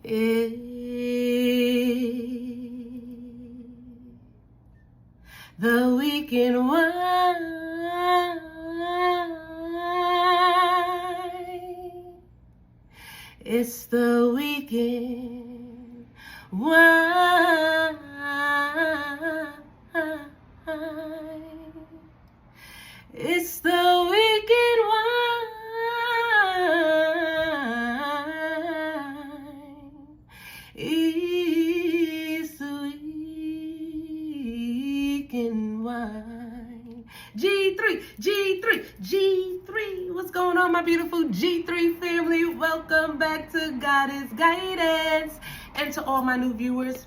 is the weekend wine. It's the weekend wine. It's the weekend wine. It's the weekend wine. G3. What's going on, my beautiful G3 family? Welcome back to Guidance. And to all my new viewers,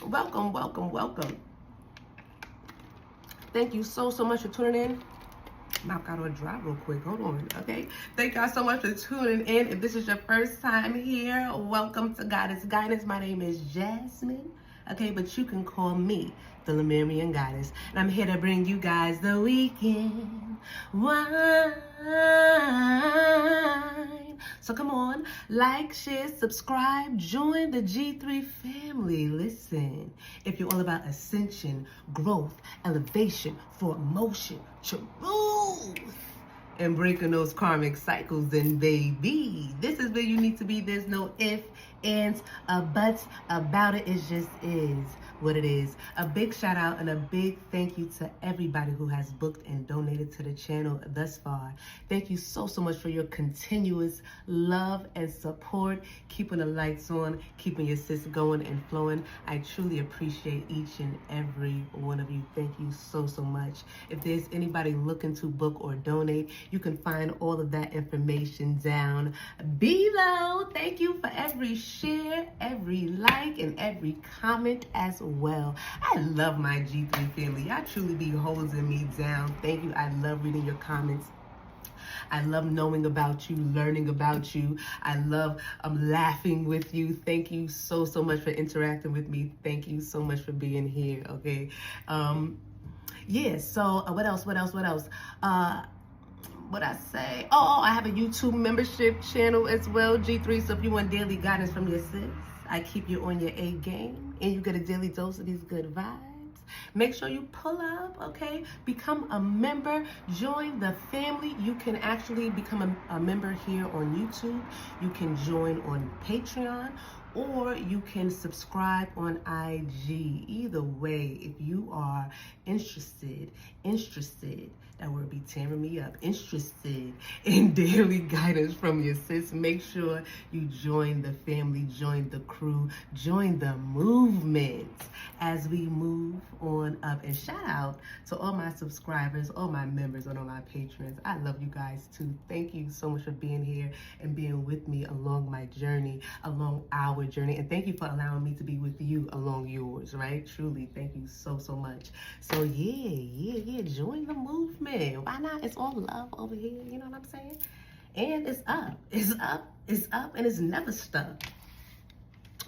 welcome. Thank you so much for tuning in. Mouth got on dry real quick. Hold on, okay? Thank y'all so much for tuning in. If this is your first time here, welcome to Guidance. My name is Jasmine, okay? But you can call me the Lemurian Goddess. And I'm here to bring you guys the weekend wine. So come on, like, share, subscribe, join the G3 family. Listen, if you're all about ascension, growth, elevation, for emotion, truth, and breaking those karmic cycles, then baby, this is where you need to be. There's no if, ands, buts about it. It just is what it is. A big shout out and a big thank you to everybody who has booked and donated to the channel thus far. Thank you so much for your continuous love and support, keeping the lights on, keeping your sis going and flowing. I truly appreciate each and every one of you. Thank you so much. If there's anybody looking to book or donate, you can find all of that information down below. Thank you for every share, every like, and every comment as well. I love my G3 family. Y'all truly be holding me down. Thank you. I love reading your comments. I love knowing about you, learning about you. I love laughing with you. Thank you so much for interacting with me. Thank you so much for being here, okay? Yeah, so what else? What I say? Oh, I have a YouTube membership channel as well, G3. So if you want daily guidance from your sis, I keep you on your A game and you get a daily dose of these good vibes. Make sure you pull up, okay? Become a member, join the family. You can actually become a member here on YouTube. You can join on Patreon, or you can subscribe on IG. Either way, if you are interested, that word be tearing me up, interested in daily guidance from your sis, make sure you join the family, join the crew, join the movement as we move on up. And shout out to all my subscribers, all my members, and all my patrons. I love you guys too. Thank you so much for being here and being with me along my journey, along our journey. And thank you for allowing me to be with you along yours, right? Truly, thank you so much. So yeah, join the movement. Why not? It's all love over here, you know what I'm saying? And it's up, and it's never stuck.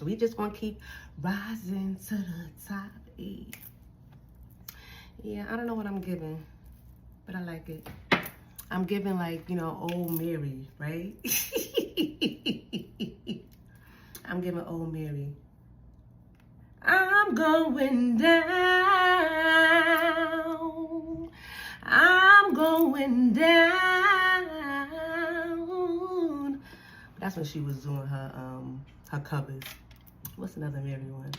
We just gonna keep rising to the top. Yeah, I don't know what I'm giving, but I like it. I'm giving, like, you know, old Mary, right? I'm giving old Mary. I'm going down. I'm going down. That's when she was doing her covers. What's another Mary one?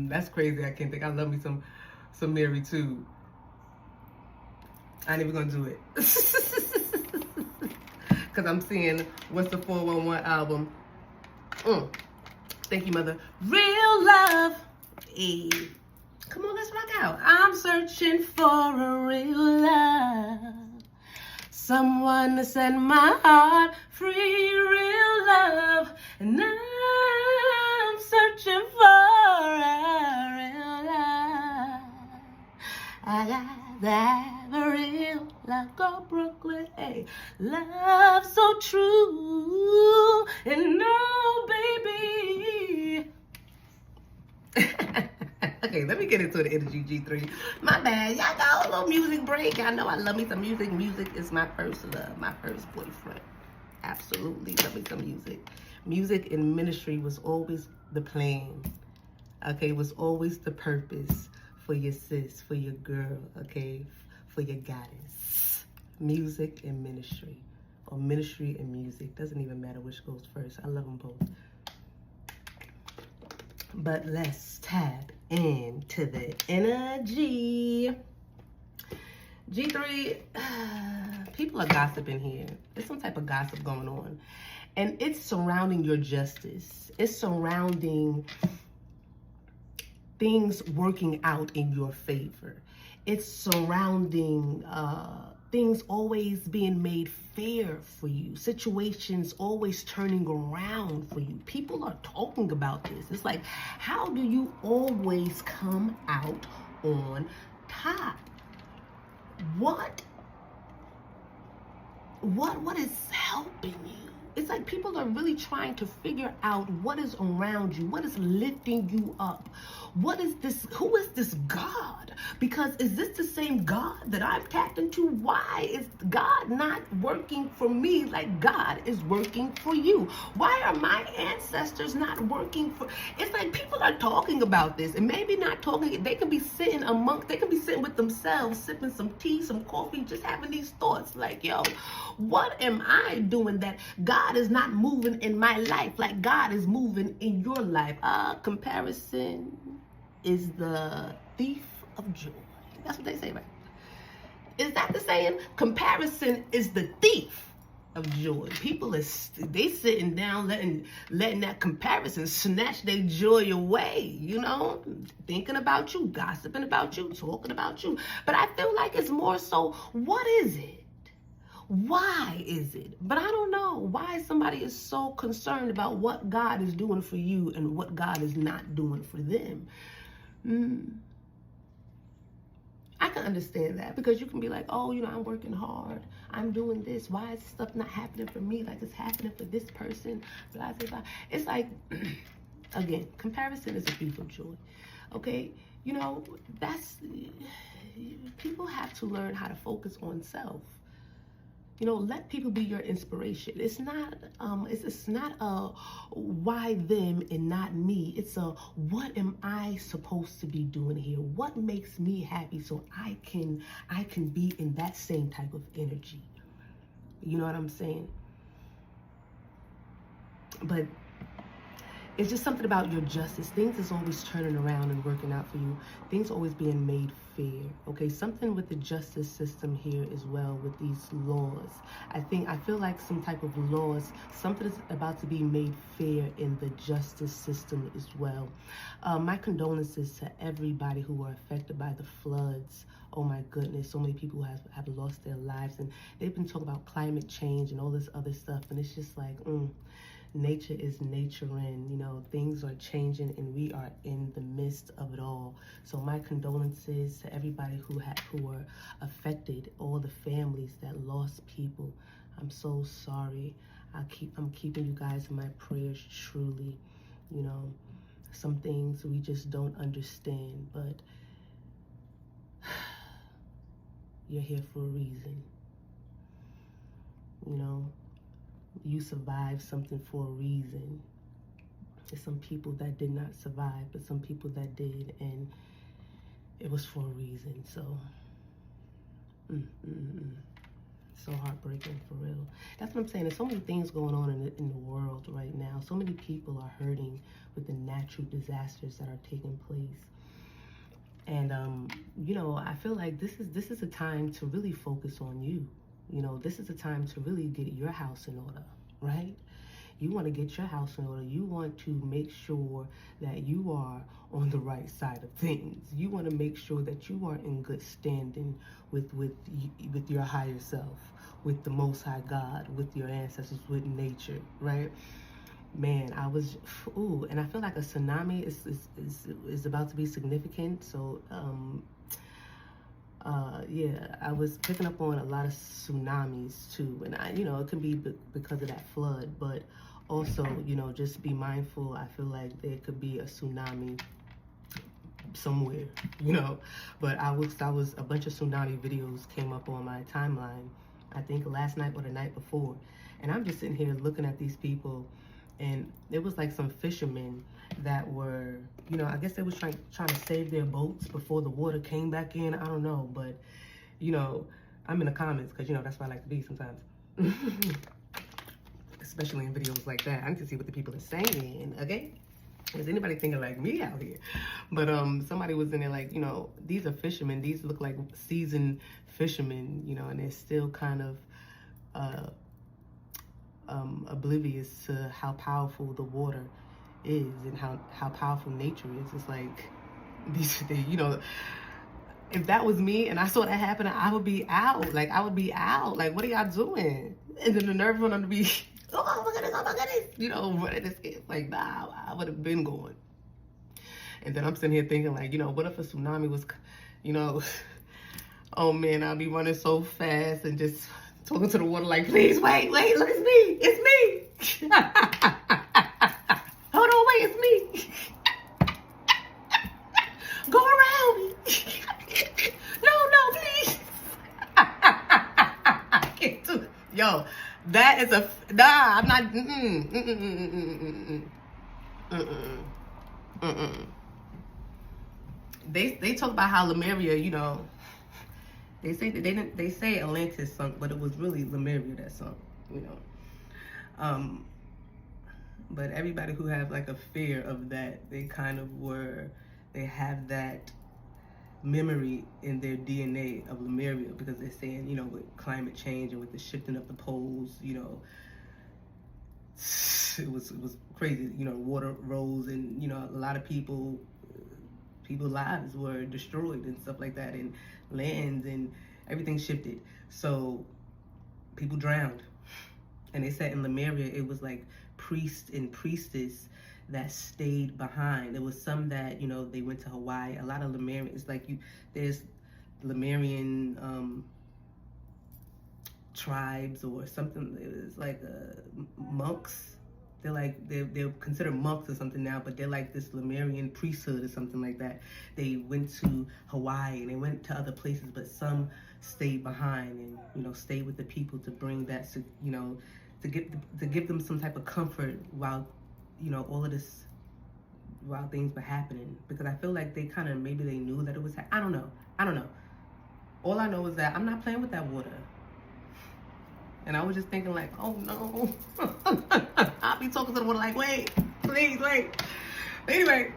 That's crazy. I can't think. I love me some Mary too. I ain't even gonna do it. Cause I'm seeing what's the 411 album. Thank you, mother. Real love. Hey. Come on, let's rock out. I'm searching for a real love. Someone to set my heart free, real love. And I'm searching for a real love. I gotta have a real love. Go Brooklyn, hey. Love so true. And no, baby. Okay, let me get into the energy, G3. My bad. Y'all got a little music break. I know I love me some music. Music is my first love, my first boyfriend. Absolutely. Love me some music. Music in ministry was always the plan. Okay, was always the purpose for your sis, for your girl, okay, for your goddess. Music and ministry, or ministry and music. Doesn't even matter which goes first. I love them both. But let's tap into the energy. G3, people are gossiping here. There's some type of gossip going on. And it's surrounding your justice. It's surrounding things working out in your favor. It's surrounding things always being made fair for you. Situations always turning around for you. People are talking about this. It's like, how do you always come out on top? What is helping you? It's like people are really trying to figure out what is around you, what is lifting you up. What is this? Who is this God? Because is this the same God that I've tapped into? Why is God not working for me like God is working for you? Why are my ancestors not working for? It's like people are talking about this, and maybe not talking. They can be sitting with themselves, sipping some tea, some coffee, just having these thoughts like, yo, what am I doing that God is not moving in my life like God is moving in your life? Comparison is the thief of joy. That's what they say, right? Is that the saying? Comparison is the thief of joy. People they sitting down letting that comparison snatch their joy away, you know, thinking about you, gossiping about you, talking about you. But I feel like it's more so, what is it? Why is it? But I don't know why somebody is so concerned about what God is doing for you and what God is not doing for them. I can understand that, because you can be like, oh, you know, I'm working hard. I'm doing this. Why is stuff not happening for me like it's happening for this person? Blah, blah, blah. It's like, again, comparison is a thief of joy. Okay? You know, people have to learn how to focus on self. You know, let people be your inspiration. It's not a why them and not me. It's a, what am I supposed to be doing here? What makes me happy so I can be in that same type of energy. You know what I'm saying? But it's just something about your justice. Things is always turning around and working out for you. Things are always being made fair. Okay, something with the justice system here as well, with these laws. I feel like some type of laws, something is about to be made fair in the justice system as well. My condolences to everybody who were affected by the floods. Oh my goodness, so many people have lost their lives, and they've been talking about climate change and all this other stuff, and it's just like, nature is naturing, you know, things are changing and we are in the midst of it all. So my condolences to everybody who were affected, all the families that lost people. I'm so sorry. I'm keeping you guys in my prayers, truly. You know, some things we just don't understand, but you're here for a reason. You know, you survived something for a reason. There's some people that did not survive, but some people that did, and it was for a reason. So, so heartbreaking, for real. That's what I'm saying. There's so many things going on in the world right now. So many people are hurting with the natural disasters that are taking place. And you know, I feel like this is a time to really focus on you. You know, this is a time to really get your house in order, right? You want to get your house in order. You want to make sure that you are on the right side of things. You want to make sure that you are in good standing with your higher self, with the Most High God, with your ancestors, with nature, right? Man, and I feel like a tsunami is about to be significant. So, yeah, I was picking up on a lot of tsunamis too, and you know, it can be because of that flood, but also, you know, just be mindful. I feel like there could be a tsunami somewhere, you know. But I was a bunch of tsunami videos came up on my timeline I think last night or the night before. And I'm just sitting here looking at these people, and it was like some fishermen that were, you know, I guess they was trying to save their boats before the water came back in. I don't know, but, you know, I'm in the comments because, you know, that's where I like to be sometimes. Especially in videos like that. I need to see what the people are saying, okay? Is anybody thinking like me out here? But somebody was in there like, you know, these are fishermen. These look like seasoned fishermen, you know, and they're still kind of oblivious to how powerful the water is and how powerful nature is. It's like these, you know, if that was me and I saw that happen, I would be out. Like, I would be out. Like, what are y'all doing? And then the nerve on them to be, oh my goodness, oh my goodness, you know, running this kid. Like, nah, I would have been going. And then I'm sitting here thinking, like, you know, what if a tsunami was, you know, oh man, I'll be running so fast and just talking to the water like, please, wait, look, it's me. It's me. Hold on, wait, it's me. Go around me. No, please. I can't do it. Yo, that is a, nah, I'm not, They talk about how Lemuria, you know, they say Atlantis sunk, but it was really Lemuria that sunk, you know. But everybody who have like a fear of that, they have that memory in their DNA of Lemuria, because they're saying, you know, with climate change and with the shifting of the poles, you know, it was crazy. You know, water rose, and you know, a lot of people's lives were destroyed and stuff like that, and lands and everything shifted. So people drowned, and they said in Lemuria it was like priest and priestess that stayed behind. There was some that, you know, they went to Hawaii. A lot of Lemurian, it's like there's Lemurian tribes or something. It was like monks. They're considered monks or something now, but they're like this Lemurian priesthood or something like that. They went to Hawaii and they went to other places, but some stayed behind and, you know, stayed with the people to bring that, you know, to give them some type of comfort while, you know, all of this, while things were happening. Because I feel like they kind of, maybe they knew that it was, I don't know. All I know is that I'm not playing with that water. And I was just thinking like, oh no. I'll be talking to the water like, wait, please, wait. Anyway,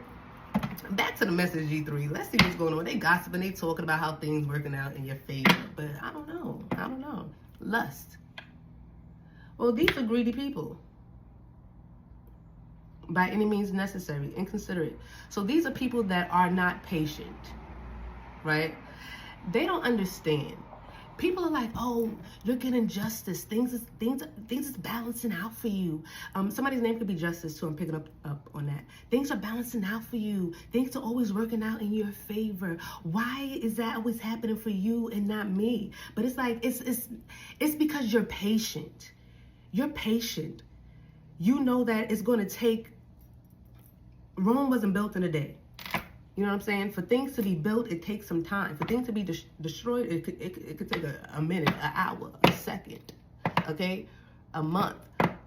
back to the message, G3. Let's see what's going on. They gossiping, they talking about how things working out in your favor. But I don't know. Lust. Well, these are greedy people. By any means necessary, inconsiderate. So these are people that are not patient, right? They don't understand. People are like, oh, you're getting justice. Things is balancing out for you. Somebody's name could be Justice too. I'm picking up on that. Things are balancing out for you. Things are always working out in your favor. Why is that always happening for you and not me? But it's like it's because you're patient. You're patient. You know that it's going to take. Rome wasn't built in a day. You know what I'm saying? For things to be built, it takes some time. For things to be destroyed, it could take a minute, an hour, a second, okay? A month,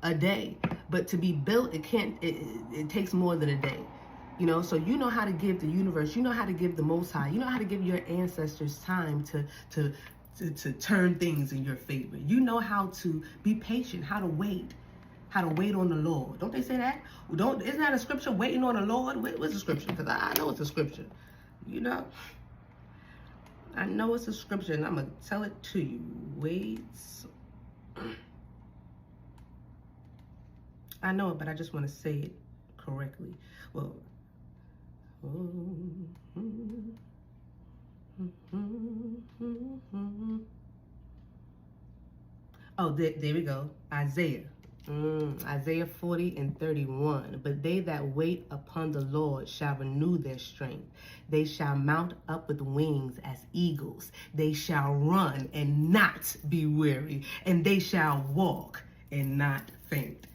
a day. But to be built, it takes more than a day. You know, so you know how to give the universe, you know how to give the Most High, you know how to give your ancestors time to turn things in your favor. You know how to be patient, how to wait on the Lord. Don't they say that? Isn't that a scripture, waiting on the Lord? What's the scripture? Because I know it's a scripture. You know? I know it's a scripture, and I'm going to tell it to you. Wait. I know it, but I just want to say it correctly. Well, oh, there we go. Isaiah. Isaiah 40:31. But they that wait upon the Lord shall renew their strength. They shall mount up with wings as eagles. They shall run and not be weary, and they shall walk and not faint.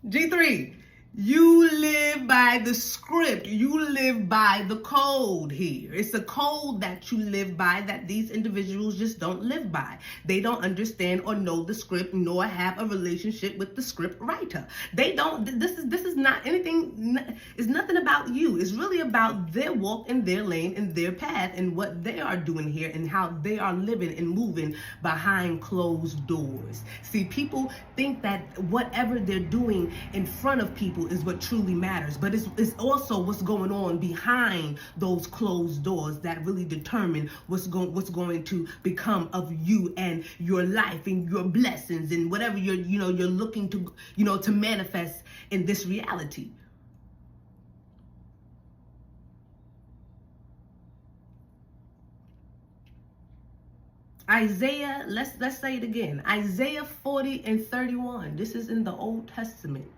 G3, You live by the script. You live by the code here. It's a code that you live by that these individuals just don't live by. They don't understand or know the script, nor have a relationship with the script writer. They don't. This is not anything. It's nothing about you. It's really about their walk in their lane and their path and what they are doing here and how they are living and moving behind closed doors. See, people think that whatever they're doing in front of people is what truly matters, but it's also what's going on behind those closed doors that really determine what's going to become of you and your life and your blessings and whatever you're looking to to manifest in this reality. Isaiah, let's say it again. Isaiah 40:31. This is in the Old Testament.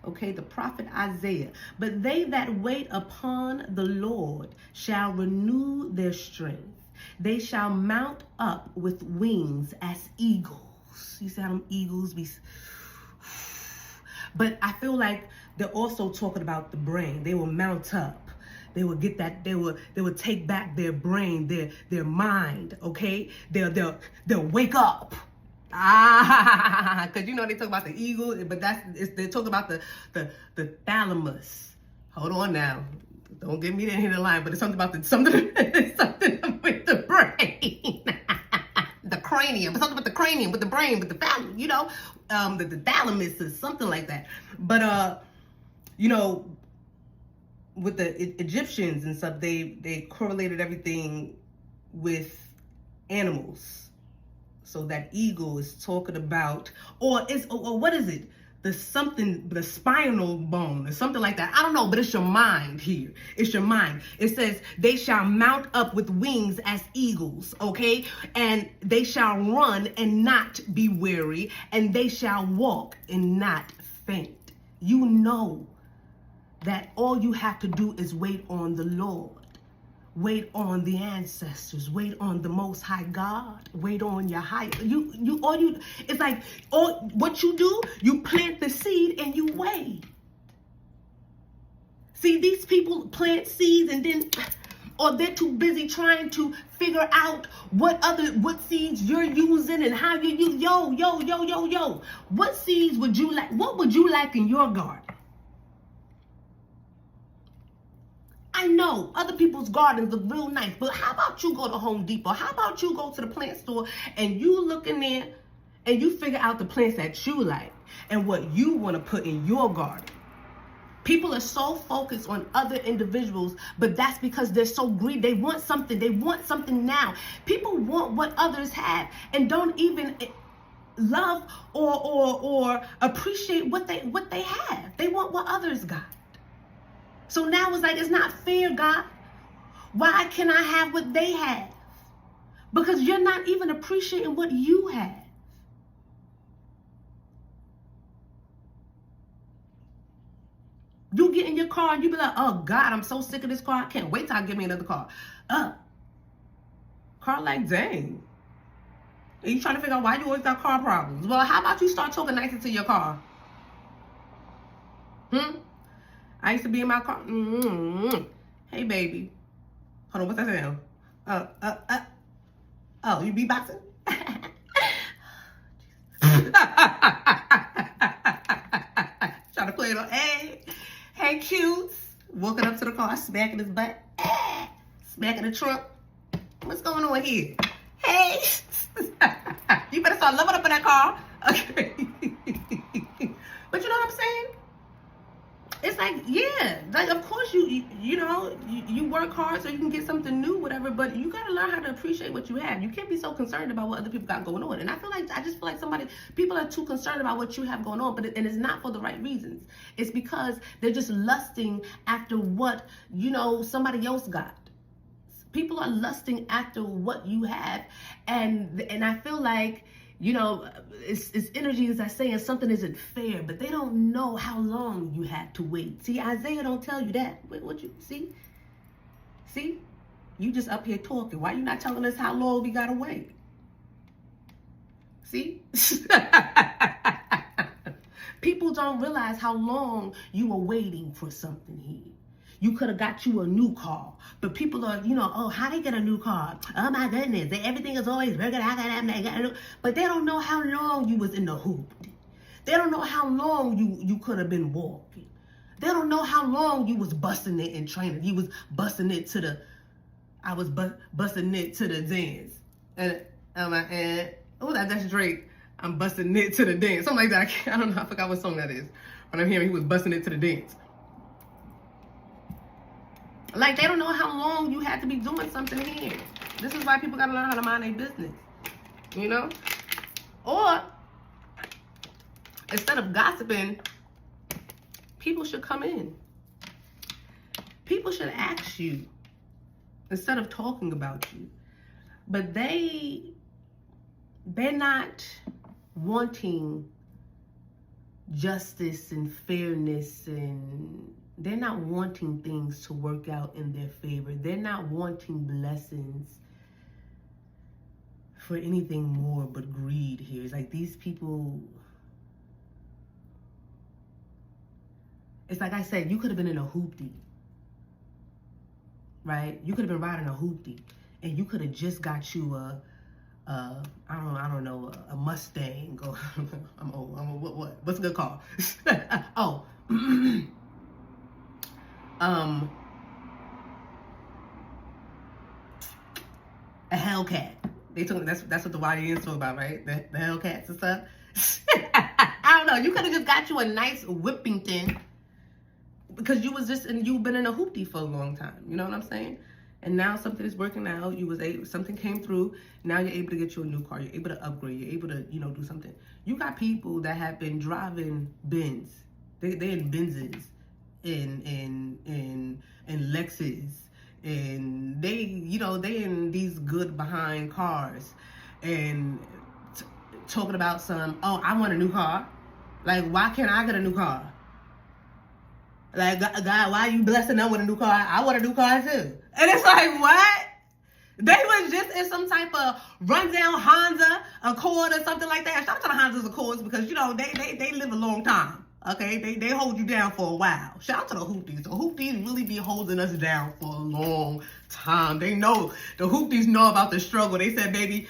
Okay, the prophet Isaiah. But they that wait upon the Lord shall renew their strength. They shall mount up with wings as eagles. You see how them eagles be... But I feel like they're also talking about the brain. They will mount up. They will get that. They will take back their brain, their mind. Okay, they'll wake up. Because they talk about the eagle, but they talk about the thalamus. Hold on now, don't get me in here the line, but it's something about something with the brain, the cranium, something with the cranium, with the brain, with the thalamus, the thalamus is something like that. But with the Egyptians and stuff, they correlated everything with animals. So that eagle is talking about, or what is it? The spinal bone or something like that. I don't know, but it's your mind here. It's your mind. It says they shall mount up with wings as eagles, okay? And they shall run and not be weary, and they shall walk and not faint. You know that all you have to do is wait on the Lord. Wait on the ancestors. Wait on the Most High God. Wait on your high. It's like what you do. You plant the seed and you wait. See, these people plant seeds and then, or they're too busy trying to figure out what seeds you're using and how you use. Yo. What seeds would you like? What would you like in your garden? I know other people's gardens look real nice, but how about you go to Home Depot? How about you go to the plant store and you look in there and you figure out the plants that you like and what you want to put in your garden? People are so focused on other individuals, but that's because they're so greedy. They want something. They want something now. People want what others have and don't even love or appreciate what they have. They want what others got. So now it's like, it's not fair, God. Why can I have what they have? Because you're not even appreciating what you have. You get in your car and you be like, oh God, I'm so sick of this car. I can't wait till I get me another car. Car like, dang. Are you trying to figure out why you always got car problems? Well, how about you start talking nicer to your car? I used to be in my car. Hey, baby. Hold on, what's that sound? Oh, you beatboxing? Trying to play it on. Hey, cute. Walking up to the car, smacking his butt. Smacking the trunk. What's going on here? Hey. You better start loving up in that car. Okay. But you know what I'm saying? It's like, yeah, like of course you work hard so you can get something new, whatever, but you gotta learn how to appreciate what you have. You can't be so concerned about what other people got going on. And I just feel like people are too concerned about what you have going on, and it's not for the right reasons. It's because they're just lusting after what, somebody else got. People are lusting after what you have, and I feel like, it's energy is like saying something isn't fair, but they don't know how long you had to wait. See, Isaiah don't tell you that. Wait, what you see? See? You just up here talking. Why you not telling us how long we gotta wait? See? People don't realize how long you were waiting for something here. You could have got you a new car, but people are, oh, how they get a new car? Oh my goodness, everything is always working out. But they don't know how long you was in the hoop. They don't know how long you could have been walking. They don't know how long you was busting it in training. You was busting it to the, I was busting it to the dance. And that's Drake. I'm busting it to the dance. Something like that. I don't know. I forgot what song that is. But I'm hearing he was busting it to the dance. Like, they don't know how long you had to be doing something here. This is why people got to learn how to mind their business. Or, instead of gossiping, people should come in. People should ask you instead of talking about you. But they're not wanting justice and fairness, and they're not wanting things to work out in their favor. They're not wanting blessings for anything more but greed here. It's like these people, it's like I said, you could have been in a hoopty, right? You could have been riding a hoopty, and you could have just got you I don't know, a Mustang, or I'm old. What's a good car? Oh, a Hellcat. They told me that's what the YNs talk about, right? The Hellcats and stuff. I don't know. You could have just got you a nice Whippington because you was just, and you've been in a hoopty for a long time. You know what I'm saying? And now something is working out. Something came through. Now you're able to get you a new car. You're able to upgrade. You're able to, do something. You got people that have been driving Benz. They in Benzes, in Lexus, and they in these good behind cars, and talking about I want a new car. Like, why can't I get a new car? Like, God, why are you blessing them with a new car? I want a new car too. And it's like, what? They was just in some type of rundown Honda Accord or something like that. Shout out to the Hondas Accords because, they live a long time. Okay? They hold you down for a while. Shout out to the Hoopties. The Hoopties really be holding us down for a long time. They know. The Hoopties know about the struggle. They said, baby,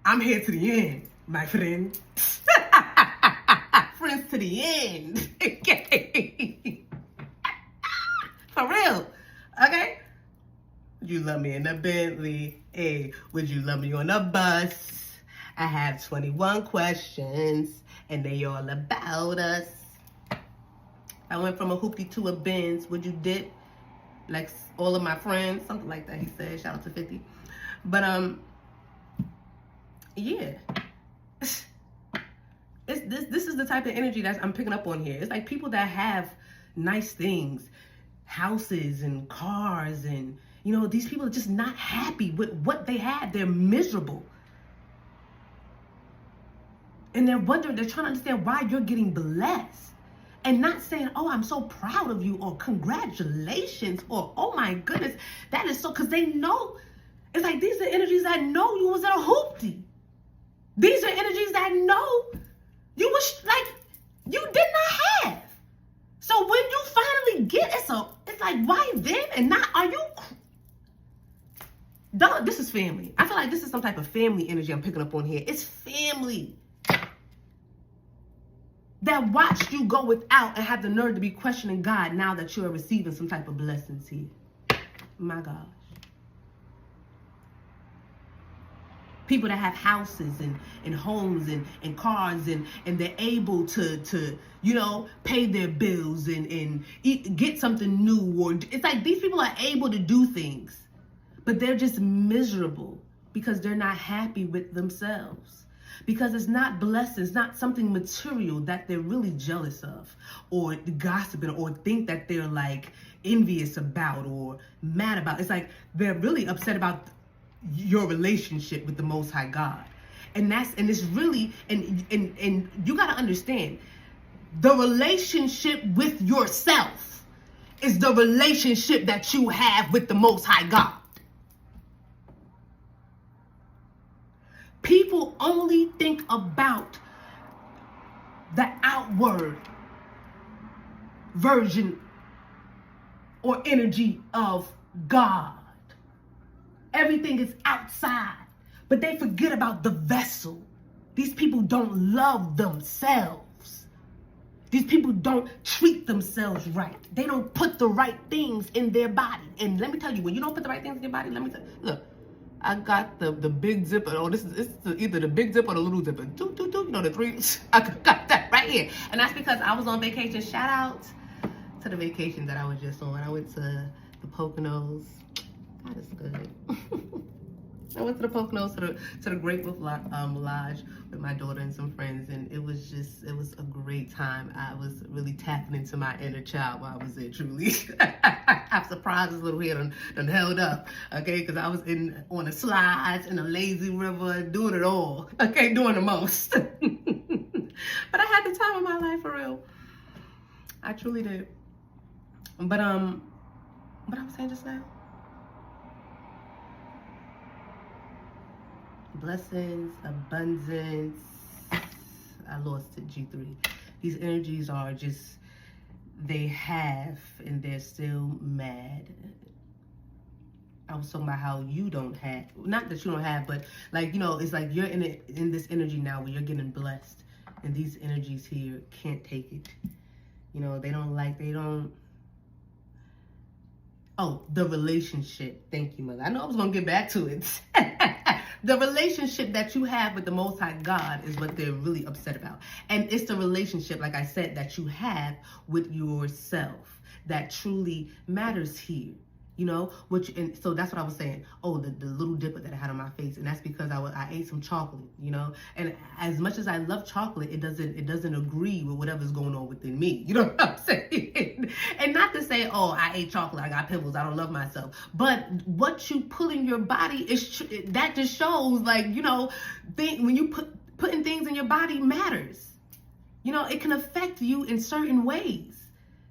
I'm here to the end, my friend. Friends to the end. For real. Okay? Would you love me in a Bentley? Hey, would you love me on a bus? I have 21 questions, and they all about us. I went from a hoopty to a Benz. Would you dip? Like all of my friends? Something like that, he said. Shout out to 50. But, yeah. This is the type of energy that I'm picking up on here. It's like people that have nice things, houses and cars, and these people are just not happy with what they have. They're miserable, and they're trying to understand why you're getting blessed, and not saying, oh, I'm so proud of you, or congratulations, or oh my goodness, that is so, because they know. It's like these are energies that know you was in a hoopty. These are energies that know you was like, you did not have. So when you finally get it's like, why then? And not, are you? This is family. I feel like this is some type of family energy I'm picking up on here. It's family that watched you go without and have the nerve to be questioning God now that you are receiving some type of blessings here. My gosh. People that have houses and homes and cars and they're able to pay their bills and get something new, or it's like these people are able to do things, but they're just miserable because they're not happy with themselves, because it's not blessings, it's not something material that they're really jealous of or gossiping or think that they're like envious about or mad about. It's like they're really upset about your relationship with the Most High God. And it's really, and you got to understand, the relationship with yourself is the relationship that you have with the Most High God. People only think about the outward version or energy of God. Everything is outside, but they forget about the vessel. These people don't love themselves. These people don't treat themselves right. They don't put the right things in their body. And let me tell you, when you don't put the right things in your body, let me tell you, look, I got the big zipper. Oh, this is either the big zipper or the little zipper. You know, the three. I got that right here. And that's because I was on vacation. Shout out to the vacation that I was just on. I went to the Poconos. God is good. I went to the Poconos, to the Great Wolf Lodge with my daughter and some friends, and it was a great time. I was really tapping into my inner child while I was there, truly. I'm surprised this little hair done held up, okay, because I was on the slides, in a lazy river, doing it all, okay, doing the most. But I had the time of my life, for real. I truly did. But what I was saying just now? Blessings, abundance. I lost it, G3. These energies are just, they have, and they're still mad. I was talking about how you don't have, not that you don't have, but like, you know, it's like you're in this energy now where you're getting blessed, and these energies here can't take it. You know, oh, the relationship. Thank you, mother. I know I was going to get back to it. The relationship that you have with the Most High God is what they're really upset about. And it's the relationship, like I said, that you have with yourself that truly matters here. You know, and so that's what I was saying. Oh, the little dipper that I had on my face, and that's because I ate some chocolate. You know, and as much as I love chocolate, it doesn't agree with whatever's going on within me. You know what I'm saying? And not to say, oh, I ate chocolate, I got pimples, I don't love myself. But what you put in your body that just shows, like, you know, when you putting things in your body matters. You know, it can affect you in certain ways.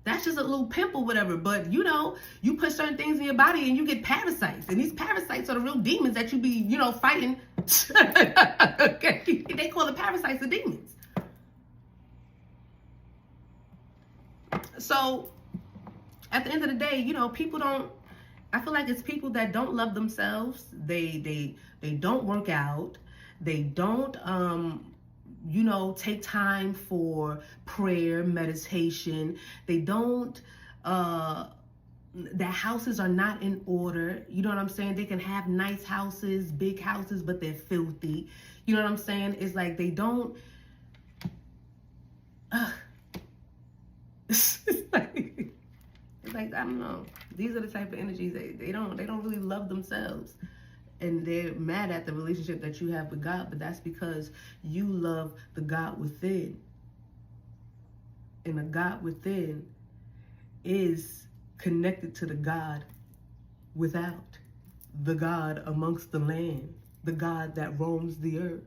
That's just a little pimple, whatever. But, you know, you put certain things in your body and you get parasites. And these parasites are the real demons that you be, you know, fighting. Okay. They call the parasites the demons. So, at the end of the day, you know, I feel like it's people that don't love themselves. They don't work out. They don't, you know, take time for prayer, meditation. They don't, their houses are not in order. You know what I'm saying? They can have nice houses, big houses, but they're filthy. You know what I'm saying? It's like they don't, it's like, I don't know. These are the type of energies they don't really love themselves. And they're mad at the relationship that you have with God, but that's because you love the God within. And the God within is connected to the God without, the God amongst the land, the God that roams the earth.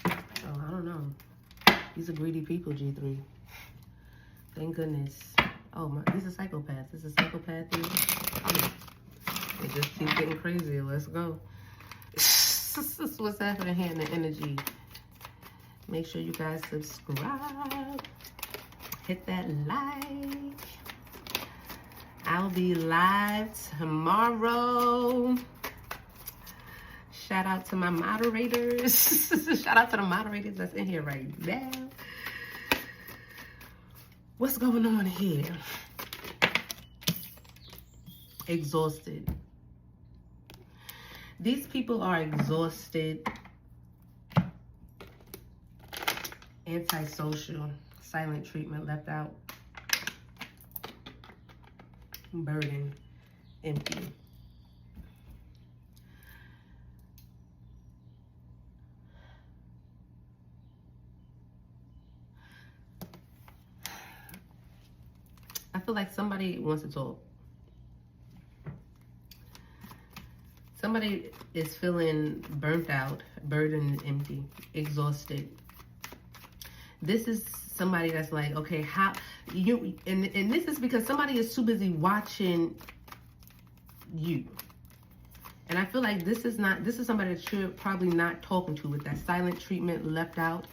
So I don't know. These are greedy people, G3. Thank goodness. Oh, these are psychopaths. This is a psychopath here. It just keeps getting crazier. Let's go. This is what's happening here in the energy. Make sure you guys subscribe. Hit that like. I'll be live tomorrow. Shout out to my moderators. Shout out to the moderators that's in here right now. What's going on here? Exhausted. These people are exhausted, antisocial, silent treatment left out, burden, empty. I feel like somebody wants to talk. Somebody is feeling burnt out, burdened, empty, exhausted. This is somebody that's like, okay, how you, and this is because somebody is too busy watching you. And I feel like this is somebody that you're probably not talking to with that silent treatment left out.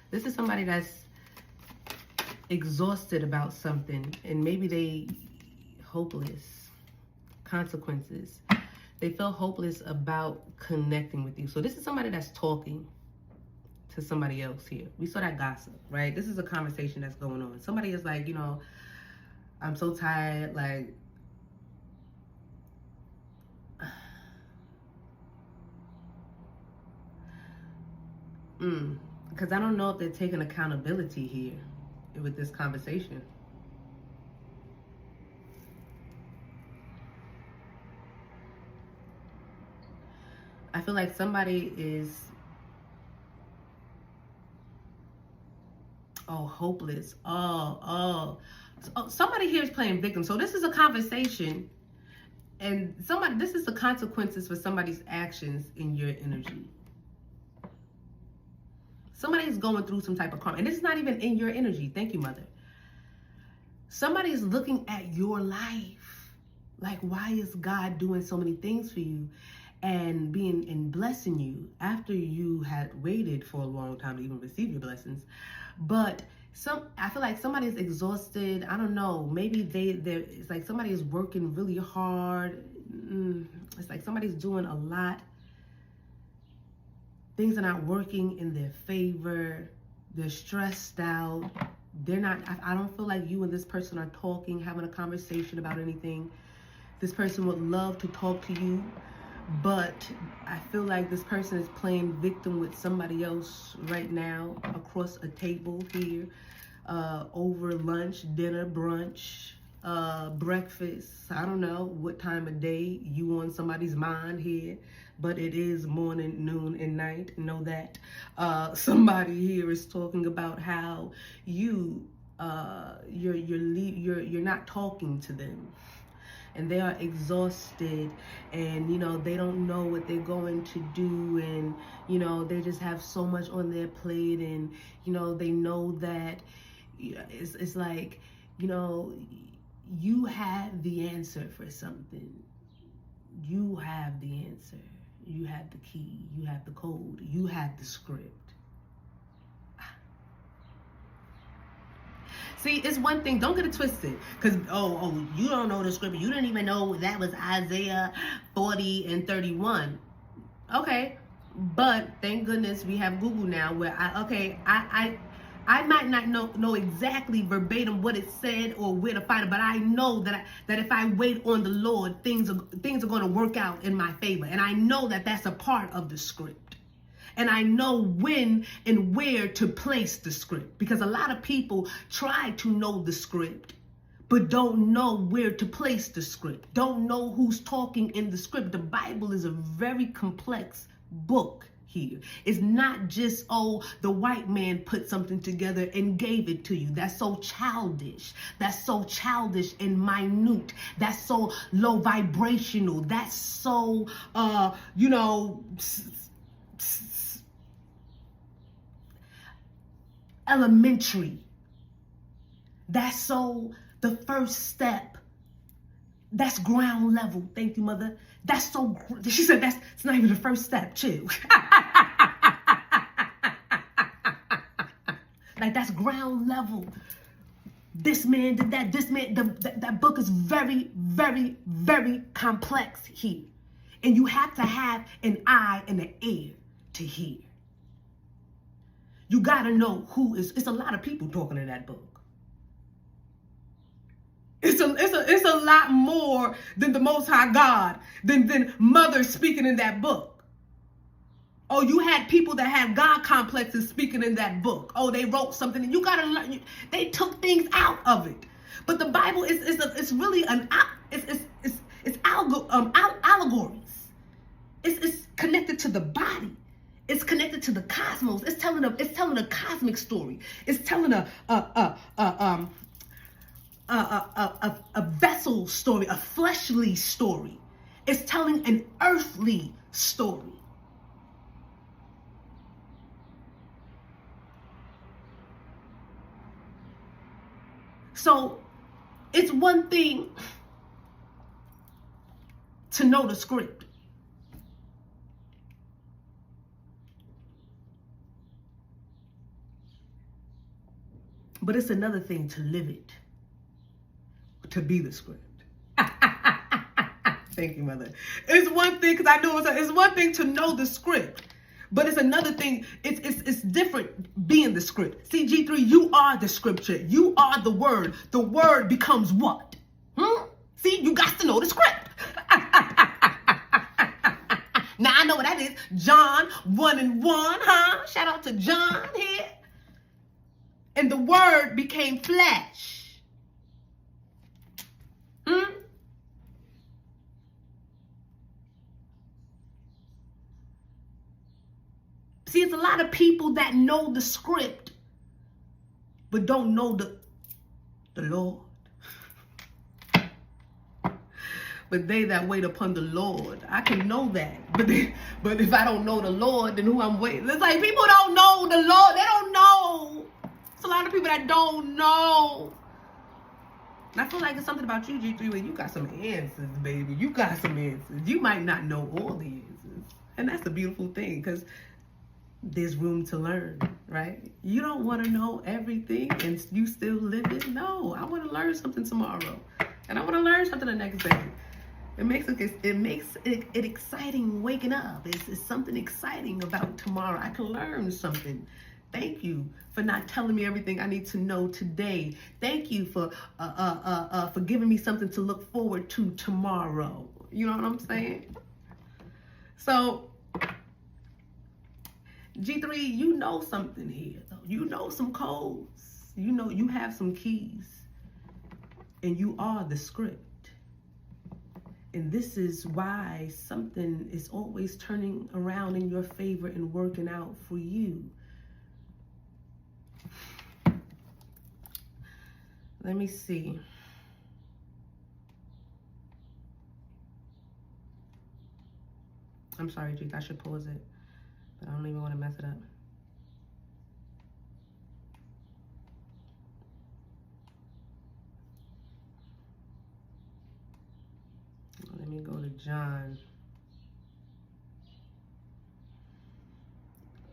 This is somebody that's exhausted about something, and maybe they hopeless. Consequences. They feel hopeless about connecting with you. So this is somebody that's talking to somebody else here. We saw that gossip, right? This is a conversation that's going on. Somebody is like, you know, I'm so tired, like, because I don't know if they're taking accountability here with this conversation. I feel like somebody is, hopeless. Somebody here is playing victim. So this is a conversation, and this is the consequences for somebody's actions in your energy. Somebody's going through some type of karma. And this is not even in your energy. Thank you, Mother. Somebody's looking at your life. Like, why is God doing so many things for you and blessing you after you had waited for a long time to even receive your blessings? But I feel like somebody's exhausted. I don't know. Maybe it's like somebody is working really hard. It's like somebody's doing a lot. Things are not working in their favor. They're stressed out. I don't feel like you and this person are talking, having a conversation about anything. This person would love to talk to you, but I feel like this person is playing victim with somebody else right now across a table here, over lunch, dinner, brunch, breakfast. I don't know what time of day you on somebody's mind here, but it is morning, noon, and night. Know that. Somebody here is talking about how you're not talking to them, and they are exhausted, and you know they don't know what they're going to do, and you know they just have so much on their plate, and you know they know that it's like, you know, you have the answer for something. You have the answer. You have the key. You have the code. You have the script. See, it's one thing. Don't get it twisted. Because, you don't know the script. You didn't even know that was Isaiah 40 and 31. Okay. But thank goodness we have Google now where I might not know exactly verbatim what it said or where to find it, but I know that if I wait on the Lord, things are going to work out in my favor. And I know that that's a part of the script. And I know when and where to place the script, because a lot of people try to know the script, but don't know where to place the script, don't know who's talking in the script. The Bible is a very complex book. Here. It's not just, the white man put something together and gave it to you. That's so childish. That's so childish and minute. That's so low vibrational. That's so, elementary. That's so the first step. That's ground level. Thank you, Mother. That's so, she said it's not even the first step. Chill. Like, that's ground level. This man did that. This man, that book is very, very, very complex here. And you have to have an eye and an ear to hear. You got to know it's a lot of people talking in that book. It's a lot more than the Most High God, than Mother speaking in that book. Oh, you had people that had God complexes speaking in that book. Oh, they wrote something, and you gotta learn. They took things out of it. But the Bible it's really allegories. It's connected to the body. It's connected to the cosmos. It's telling a cosmic story. It's telling a vessel story, a fleshly story. It's telling an earthly story. So it's one thing to know the script. But it's another thing to live it, to be the script. Thank you, mother. It's one thing, because I know it's one thing to know the script, but it's another thing. It's different being the script. See, G3, you are the scripture. You are the word. The word becomes what? See, you got to know the script. Now I know what that is. John 1:1, huh? Shout out to John here. And the word became flesh. See, it's a lot of people that know the script, but don't know the Lord. But they that wait upon the Lord, I can know that. But if I don't know the Lord, then who I'm waiting? It's like people don't know the Lord. They don't know. It's a lot of people that don't know. And I feel like it's something about you, G3, where you got some answers, baby. You got some answers. You might not know all the answers. And that's a beautiful thing, because there's room to learn, right? You don't want to know everything and you still live it. No, I want to learn something tomorrow. And I want to learn something the next day. It makes it exciting waking up. It's something exciting about tomorrow. I can learn something. Thank you for not telling me everything I need to know today. Thank you for giving me something to look forward to tomorrow. You know what I'm saying? So, G3, you know something here, though. You know some codes. You know you have some keys. And you are the script. And this is why something is always turning around in your favor and working out for you. Let me see. I'm sorry, G, I should pause it. But I don't even want to mess it up. Let me go to John.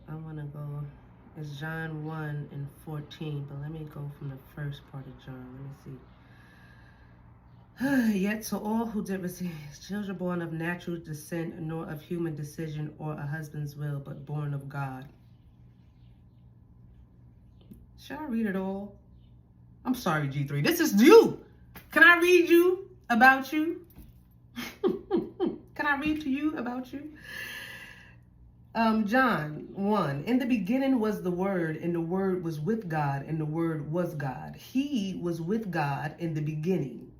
I want to go, it's John 1:14, but let me go from the first part of John. Let me see. Yet to all who did receive children born of natural descent, nor of human decision or a husband's will, but born of God. Should I read it all? I'm sorry, G3. This is you. Can I read you about you? Can I read to you about you? John 1. In the beginning was the Word, and the Word was with God, and the Word was God. He was with God in the beginning.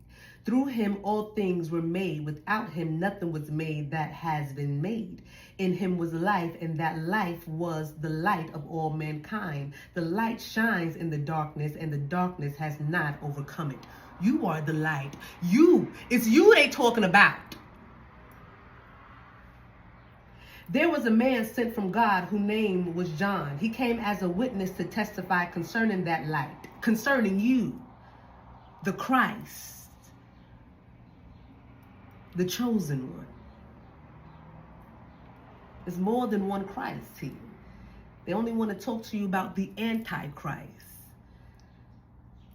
Through him all things were made. Without him nothing was made that has been made. In him was life, and that life was the light of all mankind. The light shines in the darkness, and the darkness has not overcome it. You are the light. You. It's you they talking about. There was a man sent from God whose name was John. He came as a witness to testify concerning that light, concerning you, the Christ, the chosen one. There's more than one Christ here. They only want to talk to you about the Antichrist.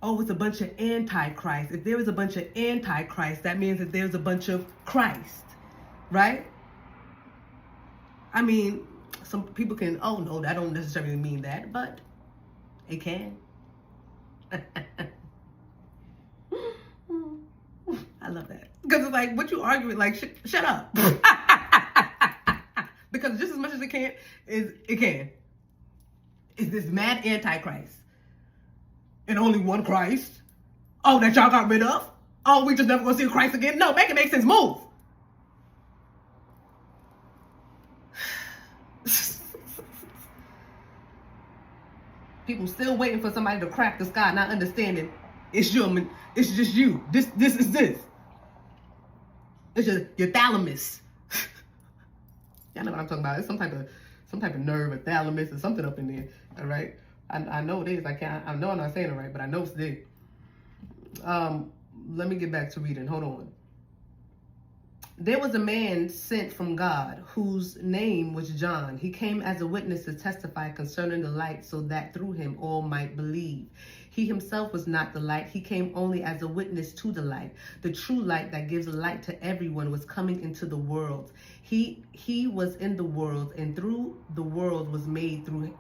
Oh, it's a bunch of Antichrist. If there is a bunch of Antichrist, that means that there's a bunch of Christ, right? I mean, some people can, oh no, that don't necessarily mean that, but it can. I love that. Because it's like, what you arguing, like, shut up. Because just as much as it can, it can. Is this mad Antichrist? And only one Christ? Oh, that y'all got rid of? Oh, we just never gonna see a Christ again? No, make it make sense. Move. People still waiting for somebody to crack the sky, not understanding it's just you. This is this. It's just your thalamus. Y'all know what I'm talking about. It's some type of nerve or thalamus or something up in there. All right. I know it is. I know I'm not saying it right, but I know it's there. Let me get back to reading. Hold on. There was a man sent from God whose name was John. He came as a witness to testify concerning the light, so that through him all might believe. He himself was not the light. He came only as a witness to the light. The true light that gives light to everyone was coming into the world. He was in the world, and through the world was made through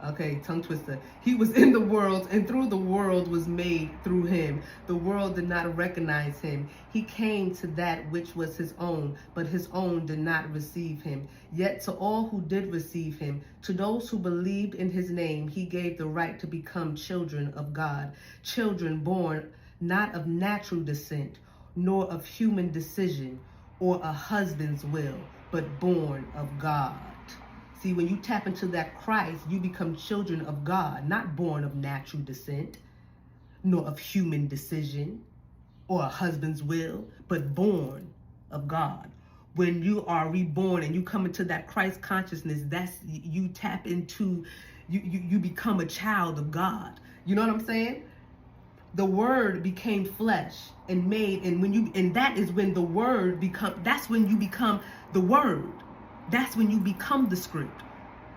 okay, tongue twister. He was in the world, and through the world was made through him. The world did not recognize him. He came to that which was his own, but his own did not receive him. Yet to all who did receive him, to those who believed in his name, he gave the right to become children of God. Children born not of natural descent, nor of human decision, or a husband's will, but born of God. See, when you tap into that Christ, you become children of God, not born of natural descent, nor of human decision or a husband's will, but born of God. When you are reborn and you come into that Christ consciousness, that's you tap into, you become a child of God. You know what I'm saying? The word became flesh and made, and that is when the word that's when you become the word. That's when you become the script.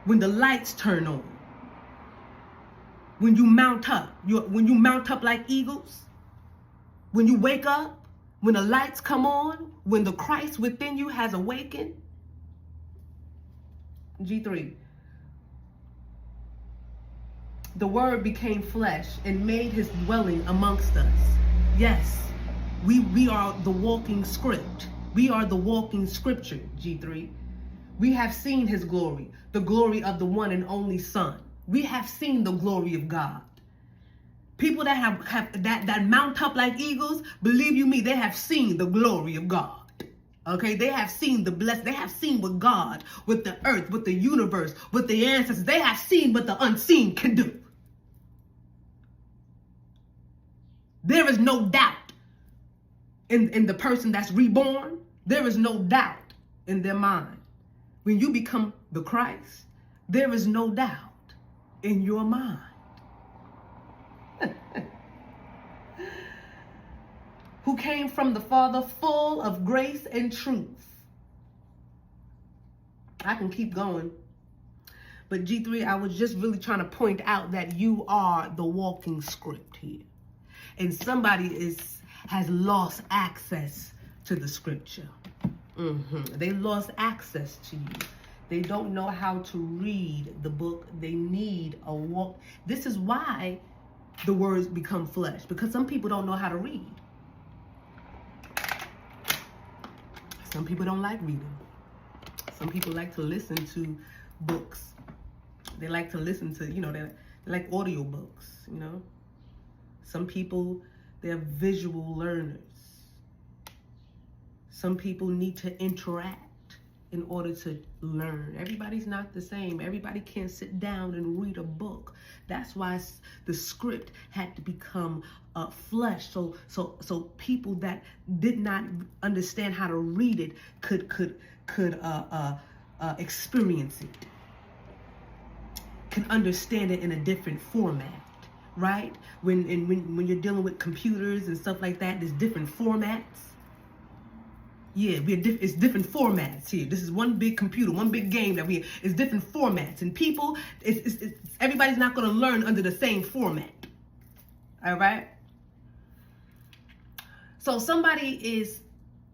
When the lights turn on. When you mount up. When you mount up like eagles. When you wake up. When the lights come on. When the Christ within you has awakened. G3. The word became flesh and made his dwelling amongst us. Yes, we are the walking script. We are the walking scripture, G3. We have seen his glory, the glory of the one and only Son. We have seen the glory of God. People that have that mount up like eagles, believe you me, they have seen the glory of God. Okay, they have seen the blessed. They have seen what God, with the earth, with the universe, with the ancestors. They have seen what the unseen can do. There is no doubt in the person that's reborn. There is no doubt in their mind. When you become the Christ, there is no doubt in your mind. Who came from the Father, full of grace and truth. I can keep going. But G3, I was just really trying to point out that you are the walking script here. And somebody has lost access to the scripture. They lost access to you. They don't know how to read the book. They need a walk. This is why the words become flesh, because some people don't know how to read. Some people don't like reading. Some people like to listen to books. They like to listen to, they like audio books, Some people, they're visual learners. Some people need to interact in order to learn. Everybody's not the same. Everybody can't sit down and read a book. That's why the script had to become flesh, so people that did not understand how to read it could experience it, can understand it in a different format. Right? When you're dealing with computers and stuff like that, there's different formats. Yeah, it's different formats here. This is one big computer, one big game that it's different formats. And people, everybody's not going to learn under the same format. All right? So somebody is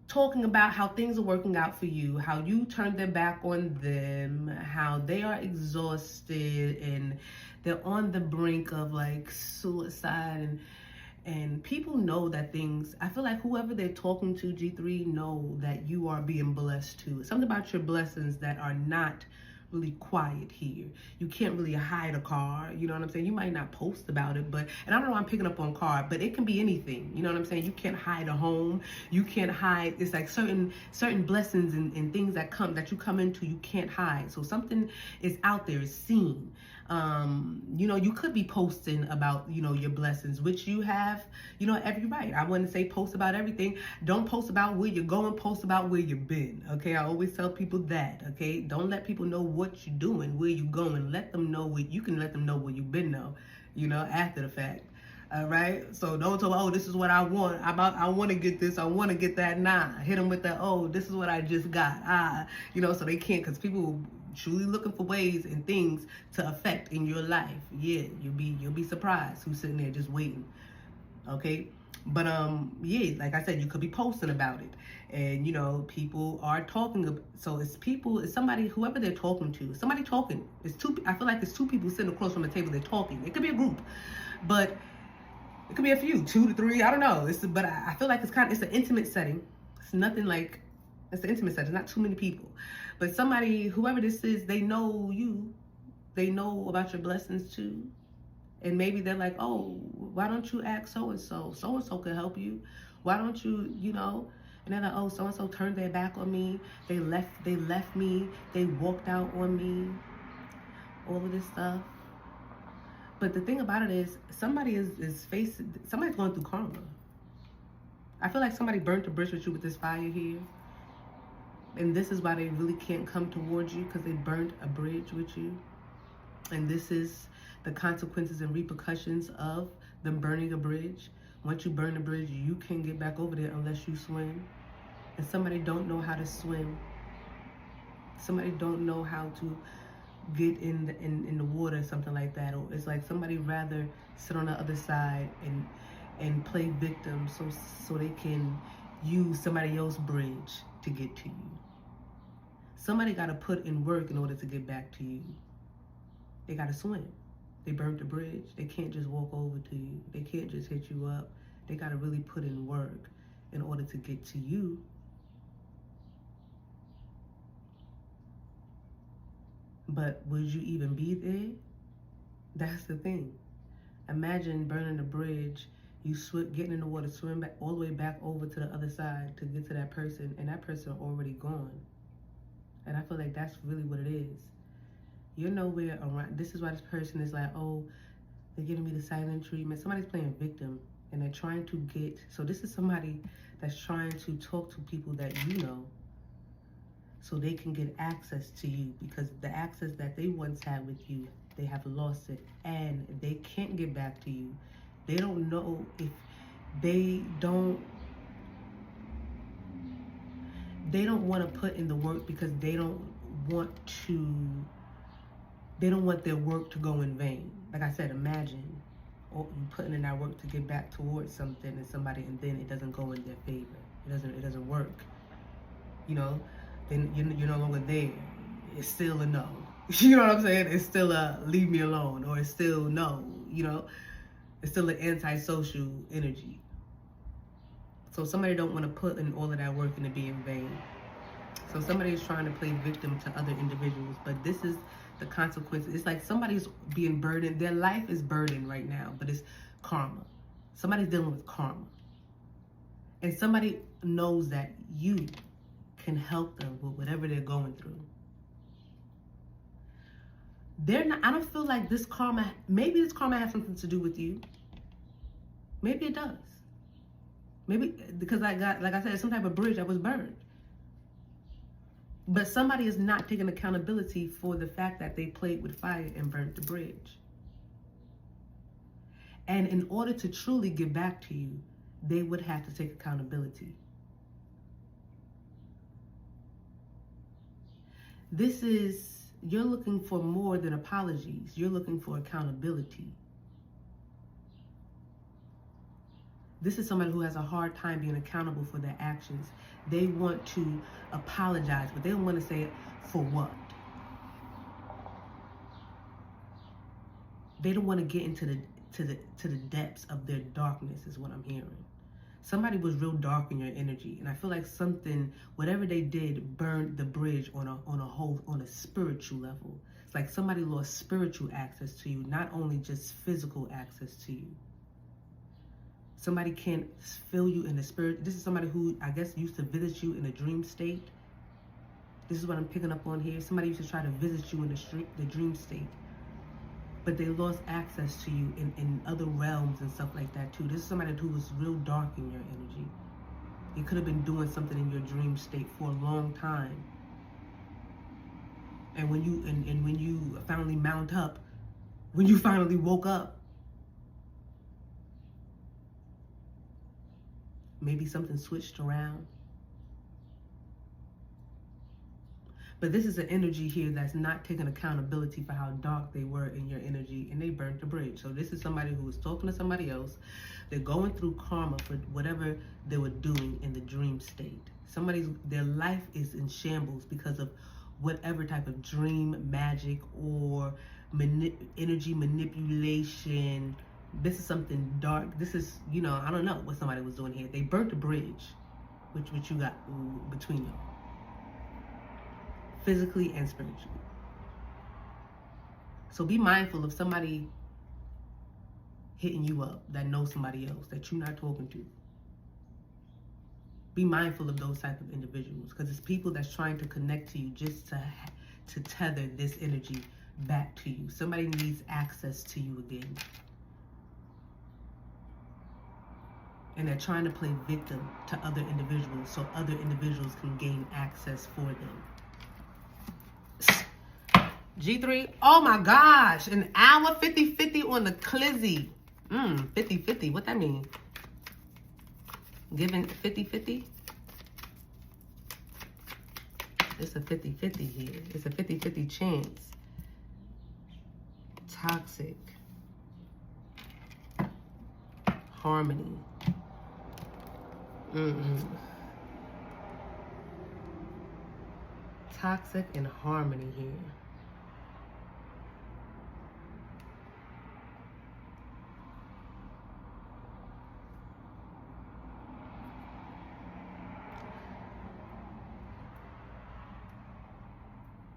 talking about how things are working out for you, how you turned their back on them, how they are exhausted and they're on the brink of like suicide, and people know that things, I feel like whoever they're talking to, G3, know that you are being blessed too. It's something about your blessings that are not really quiet here. You can't really hide a car, you know what I'm saying? You might not post about it, and I don't know, I'm picking up on car, but it can be anything, you know what I'm saying? You can't hide a home, you can't hide, it's like certain blessings and things that you come into, you can't hide. So something is out there, is seen. You could be posting about, your blessings, which you have, every right. I wouldn't say post about everything. Don't post about where you're going, post about where you've been. Okay. I always tell people that. Okay. Don't let people know what you're doing, where you're going. Let them know you can let them know where you've been though, after the fact. All right, so don't tell, oh, this is what I want. I want to get this. I want to get that. Nah, hit them with that. Oh, this is what I just got. So they can't, because people truly looking for ways and things to affect in your life. Yeah, you'll be surprised who's sitting there just waiting. Okay, but yeah, like I said, you could be posting about it, and people are talking. So it's somebody, whoever they're talking to, somebody talking. It's two. I feel like it's two people sitting across from a table. They're talking. It could be a group, but it could be a few, 2 to 3. I don't know. But I feel like it's an intimate setting. It's nothing like, it's an intimate setting. Not too many people, but somebody, whoever this is, they know you. They know about your blessings too. And maybe they're like, oh, why don't you ask so-and-so? So-and-so could help you. Why don't you, And they're like, oh, so-and-so turned their back on me. They left me. They walked out on me. All of this stuff. But the thing about it is, somebody's going through karma. I feel like somebody burnt a bridge with you with this fire here. And this is why they really can't come towards you, because they burnt a bridge with you. And this is the consequences and repercussions of them burning a bridge. Once you burn the bridge, you can't get back over there unless you swim. And somebody don't know how to swim. Somebody don't know how to get in the water, something like that. Or it's like somebody rather sit on the other side and play victim so they can use somebody else's bridge to get to you. Somebody got to put in work in order to get back to you. They got to swim. They burnt the bridge. They can't just walk over to you. They can't just hit you up. They got to really put in work in order to get to you. But would you even be there? That's the thing. Imagine burning the bridge, you getting in the water, swim back all the way back over to the other side to get to that person, and that person already gone. And I feel like that's really what it is. You're nowhere around. This is why this person is like, oh, they're giving me the silent treatment. Somebody's playing victim, and they're trying to get. So this is somebody that's trying to talk to people that you know, so they can get access to you, because the access that they once had with you, they have lost it, and they can't get back to you. They don't know if they don't want to put in the work, because they don't want their work to go in vain. Like I said, imagine you putting in that work to get back towards something and somebody, and then it doesn't go in their favor. It doesn't work. Then you're no longer there. It's still a no. You know what I'm saying? It's still a leave me alone, or it's still no. It's still an antisocial energy. So somebody don't want to put in all of that work and it be in vain. So somebody is trying to play victim to other individuals, but this is the consequences. It's like somebody's being burdened. Their life is burdened right now, but it's karma. Somebody's dealing with karma. And somebody knows that you can help them with whatever they're going through. I don't feel like this karma, maybe this karma has something to do with you. Maybe it does. Maybe because like I said, some type of bridge that was burned. But somebody is not taking accountability for the fact that they played with fire and burnt the bridge. And in order to truly get back to you, they would have to take accountability. You're looking for more than apologies. You're looking for accountability. This is somebody who has a hard time being accountable for their actions. They want to apologize, but they don't want to say it for what. They don't want to get into the depths of their darkness, is what I'm hearing. Somebody was real dark in your energy, and I feel like whatever they did, burned the bridge on a spiritual level. It's like somebody lost spiritual access to you, not only just physical access to you. Somebody can't feel you in the spirit. This is somebody who, I guess, used to visit you in a dream state. This is what I'm picking up on here. Somebody used to try to visit you in the dream state. But they lost access to you in other realms and stuff like that too. This is somebody who was real dark in your energy. You could have been doing something in your dream state for a long time. And when you finally mount up, when you finally woke up, Maybe something switched around. But this is an energy here that's not taking accountability for how dark they were in your energy, and they burnt the bridge. So this is somebody who was talking to somebody else. They're going through karma for whatever they were doing in the dream state. Their life is in shambles because of whatever type of dream magic or energy manipulation. This is something dark. This is, I don't know what somebody was doing here. They burnt the bridge, which you got between y'all. Physically and spiritually. So be mindful of somebody hitting you up that knows somebody else that you're not talking to. Be mindful of those type of individuals, because it's people that's trying to connect to you just to tether this energy back to you. Somebody needs access to you again. And they're trying to play victim to other individuals so other individuals can gain access for them. G3, oh my gosh, an hour 50-50 on the Clizzy. 50-50, what that mean? Giving 50-50? It's a 50-50 here. It's a 50-50 chance. Toxic. Harmony. Toxic and harmony here.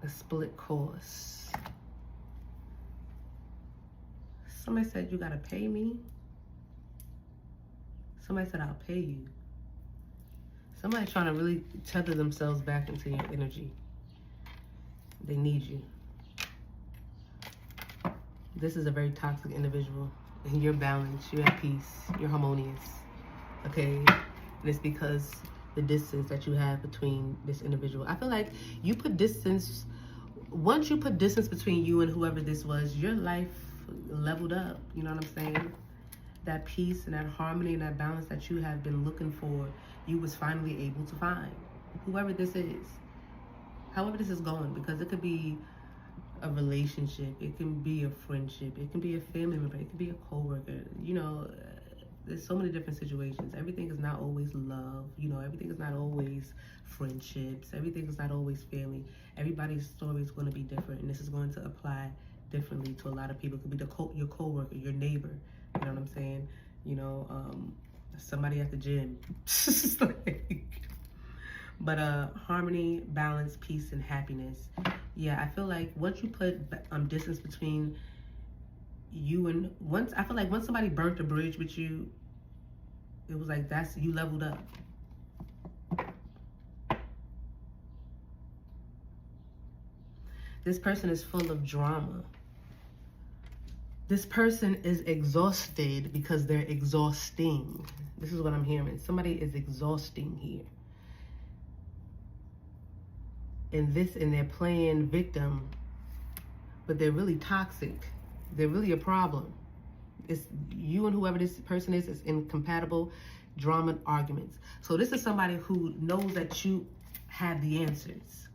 A split course. Somebody said you gotta pay me. Somebody said I'll pay you. Somebody trying to really tether themselves back into your energy. They need you. This is a very toxic individual. And you're balanced, you're at peace, you're harmonious. Okay? And it's because the distance that you have between this individual. I feel like you put distance, once you put distance between you and whoever this was, your life leveled up. You know what I'm saying? That peace and that harmony and that balance that you have been looking for, you was finally able to find. Whoever this is. However this is going, because it could be a relationship, it can be a friendship, it can be a family member, it can be a co-worker. There's so many different situations. Everything is not always love. Everything is not always friendships. Everything is not always family. Everybody's story is going to be different, and this is going to apply differently to a lot of people. It could be your co-worker, your neighbor. You know what I'm saying? Somebody at the gym. But harmony, balance, peace, and happiness. Yeah, I feel like once you put distance between you and I feel like once somebody burnt the bridge with you, it was like you leveled up. This person is full of drama. This person is exhausted because they're exhausting. This is what I'm hearing. Somebody is exhausting here. And they're playing victim, but they're really toxic. They're really a problem. It's you and whoever this person is incompatible, drama, arguments. So this is somebody who knows that you have the answers,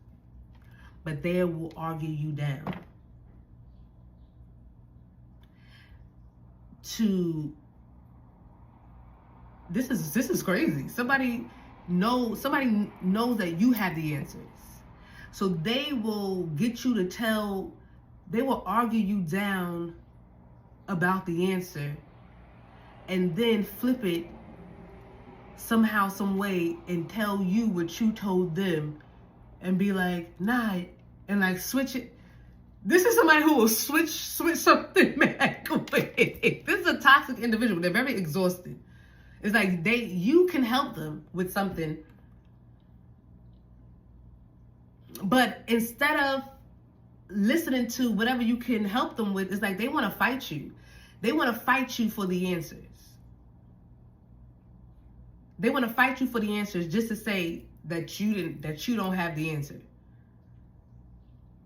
but they will argue you down. This is crazy. Somebody knows that you have the answers. So they will get you to they will argue you down about the answer and then flip it somehow, some way, and tell you what you told them and be like, nah, and like switch it. This is somebody who will switch something back quick. This is a toxic individual. They're very exhausted. It's like you can help them with something, but instead of listening to whatever you can help them with, it's like they want to fight you. They want to fight you for the answers. They want to fight you for the answers just to say that you don't have the answer.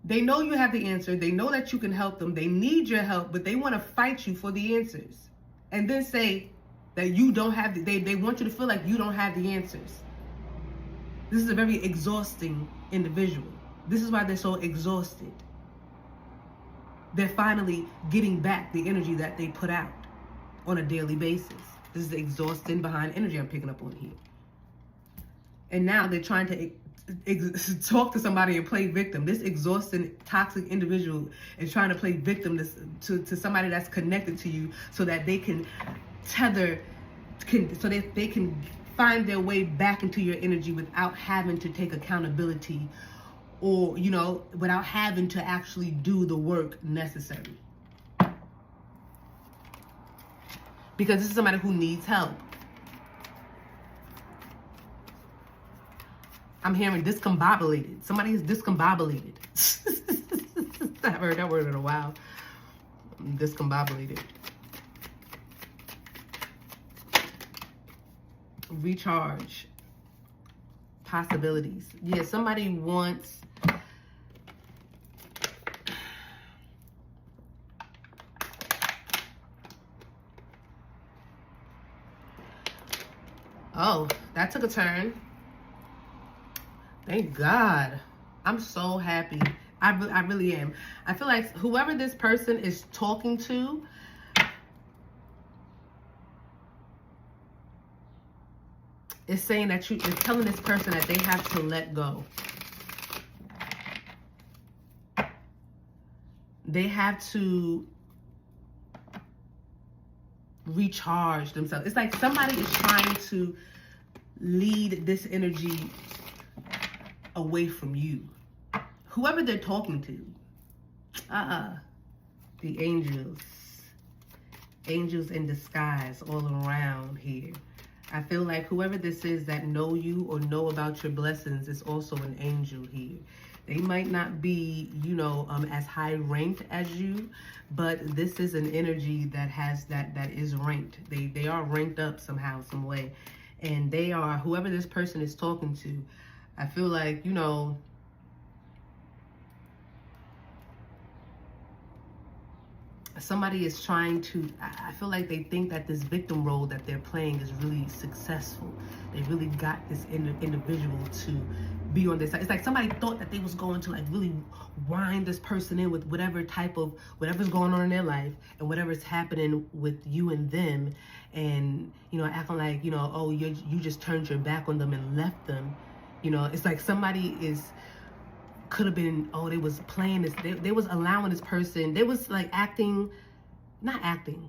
They know you have the answer. They know that you can help them. They need your help, but they want to fight you for the answers. And then say, That you don't have, they want you to feel like you don't have the answers. This is a very exhausting individual. This is why they're so exhausted. They're finally getting back the energy that they put out on a daily basis. This is the exhausting behind energy I'm picking up on here. And now they're trying to talk to somebody and play victim. This exhausting, toxic individual is trying to play victim to somebody that's connected to you so that they can tether, so that they can find their way back into your energy without having to take accountability or, you know, without having to actually do the work necessary. Because this is somebody who needs help. I'm hearing discombobulated. Somebody is discombobulated. I haven't heard that word in a while. Discombobulated. Recharge. Possibilities. Yeah, somebody wants... Oh, that took a turn. Thank God. I'm so happy. I really am. I feel like whoever this person is talking to, is saying that is telling this person that they have to let go. They have to recharge themselves. It's like somebody is trying to lead this energy away from you. Whoever they're talking to. The angels. Angels in disguise all around here. I feel like whoever this is that know you or know about your blessings is also an angel here. They might not be, you know, as high ranked as you, but this is an energy that has that is ranked. They are ranked up somehow, some way. And they are, whoever this person is talking to, I feel like, you know, somebody is trying to, I feel like they think that this victim role that they're playing is really successful. They really got this individual to be on this side. It's like somebody thought that they was going to like really wind this person in with whatever's going on in their life and whatever's happening with you and them. And, you know, acting like, you know, oh, you just turned your back on them and left them. You know, it's like somebody could have been, oh, they was playing this, they was allowing this person, they was like not acting,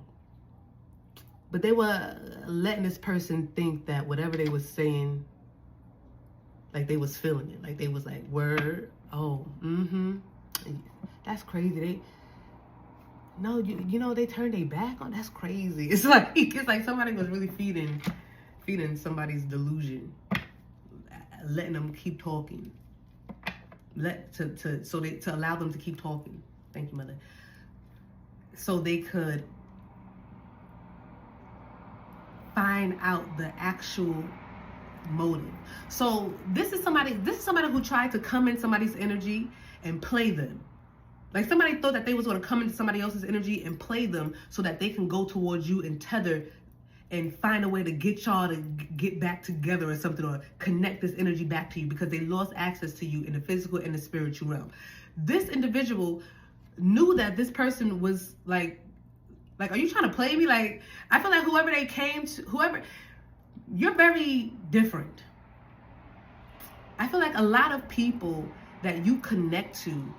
but they were letting this person think that whatever they was saying, like they was feeling it, like they was like, word, oh, that's crazy. You know, they turned their back on, that's crazy. It's like somebody was really feeding somebody's delusion, letting them keep talking. To allow them to keep talking. Thank you, Mother. So they could find out the actual motive. So this is somebody who tried to come in somebody's energy and play them. Like somebody thought that they was going to come into somebody else's energy and play them so that they can go towards you and tether and find a way to get y'all to get back together or something, or connect this energy back to you because they lost access to you in the physical and the spiritual realm. This individual knew that this person was like, are you trying to play me? Like, I feel like whoever they came to, you're very different. I feel like a lot of people that you connect to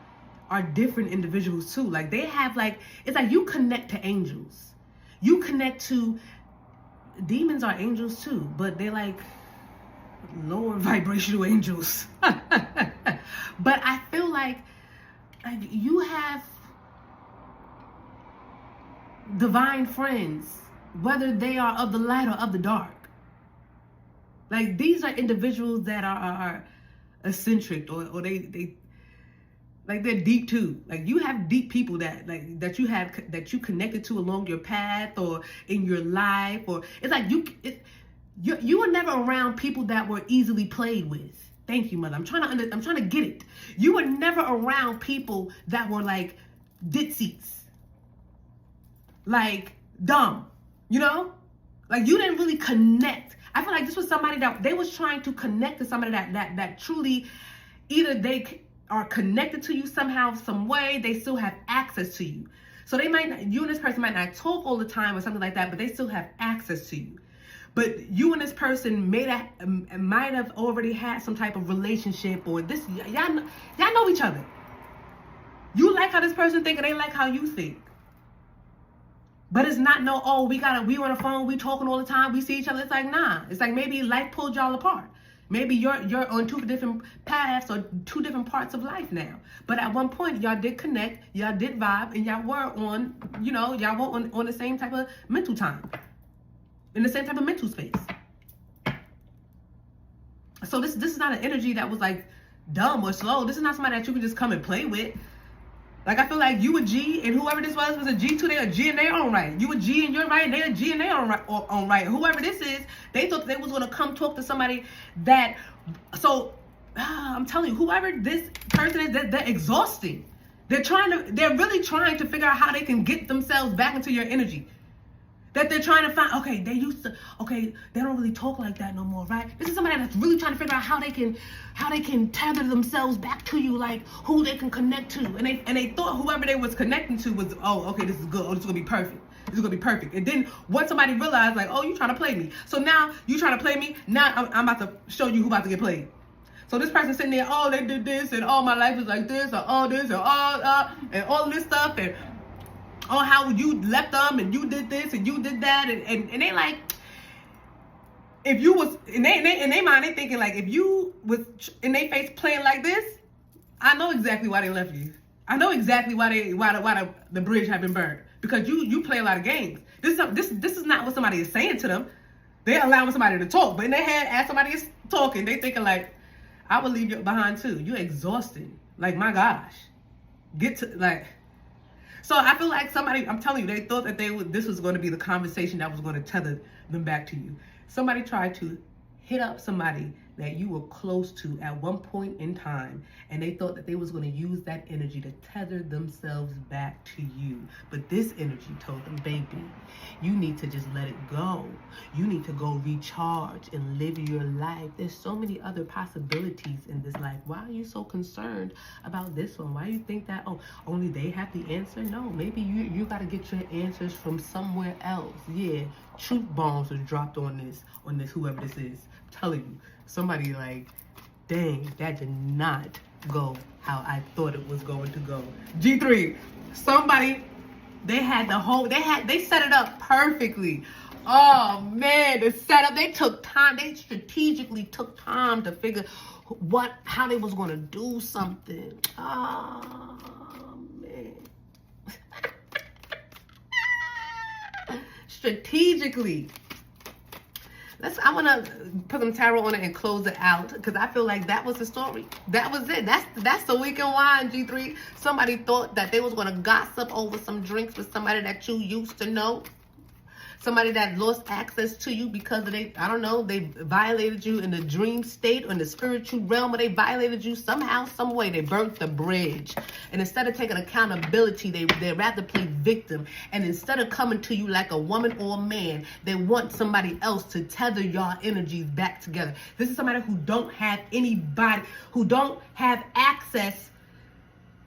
are different individuals too. Like they have it's like you connect to angels. You connect to demons are angels too, but they're like lower vibrational angels. But I feel like you have divine friends, whether they are of the light or of the dark. Like these are individuals that are eccentric, or they like they're deep too. Like you have deep people that you connected to along your path or in your life, or it's like you were never around people that were easily played with. Thank you, Mother. I'm trying to get it. You were never around people that were like ditzies, like dumb, you know, Like, you didn't really connect. I feel like this was somebody that they was trying to connect to somebody that truly, either they are connected to you somehow, some way, they still have access to you. So they might not, you and this person might not talk all the time or something like that, but they still have access to you. But you and this person might have already had some type of relationship, or this, y'all know each other. You like how this person think, and they like how you think. But it's not no, oh, we on the phone, we talking all the time, we see each other. It's like, nah. It's like maybe life pulled y'all apart. Maybe you're on two different paths or two different parts of life now. But at one point, y'all did connect, y'all did vibe, and y'all were on, y'all were on the same type of mental time. In the same type of mental space. So this is not an energy that was like dumb or slow. This is not somebody that you can just come and play with. Like, I feel like you a G, and whoever this was a G too. They a G in their own right. You a G in your right, and they a G in their own right. Whoever this is, they thought they was gonna come talk to somebody that. So I'm telling you, whoever this person is, they're exhausting. They're really trying to figure out how they can get themselves back into your energy. That they're trying to find, okay, they don't really talk like that no more, right? This is somebody that's really trying to figure out how they can tether themselves back to you, like who they can connect to. And they thought whoever they was connecting to was, oh, okay, this is good. Oh, this is gonna be perfect. This is gonna be perfect. And then once somebody realized, like, oh, you trying to play me. So now you trying to play me. Now I'm about to show you who about to get played. So this person sitting there, oh, they did this, and all my life is like this, or all this, or all this stuff, and oh, how you left them, and you did this, and you did that, and they like, if you was, in they mind, they thinking like, if you was in their face playing like this, I know exactly why they left you. I know exactly why the bridge had been burned, because you play a lot of games. This is not what somebody is saying to them. They're allowing somebody to talk, but in their head, as somebody is talking, they thinking like, I will leave you behind too. You're exhausted. Like, my gosh, get to like. So I feel like somebody, I'm telling you, they thought that this was going to be the conversation that was going to tether them back to you. Somebody tried to hit up somebody that you were close to at one point in time, and they thought that they was going to use that energy to tether themselves back to you. But this energy told them, baby, you need to just let it go. You need to go recharge and live your life. There's so many other possibilities in this life. Why are you so concerned about this one? Why do you think that, oh, only they have the answer? No, maybe you got to get your answers from somewhere else. Yeah, truth bombs are dropped on this, whoever this is. I'm telling you. Somebody like, dang, that did not go how I thought it was going to go. G3, somebody, they set it up perfectly. Oh man, the setup, they took time, they strategically took time to figure how they was going to do something. Oh man. Strategically. I want to put some tarot on it and close it out, because I feel like that was the story. That was it. That's the weekend wine, G3. Somebody thought that they was going to gossip over some drinks with somebody that you used to know. Somebody that lost access to you because of they violated you in the dream state or in the spiritual realm, or they violated you somehow, some way. They burnt the bridge. And instead of taking accountability, they rather play victim. And instead of coming to you like a woman or a man, they want somebody else to tether y'all energies back together. This is somebody who don't have anybody, who don't have access.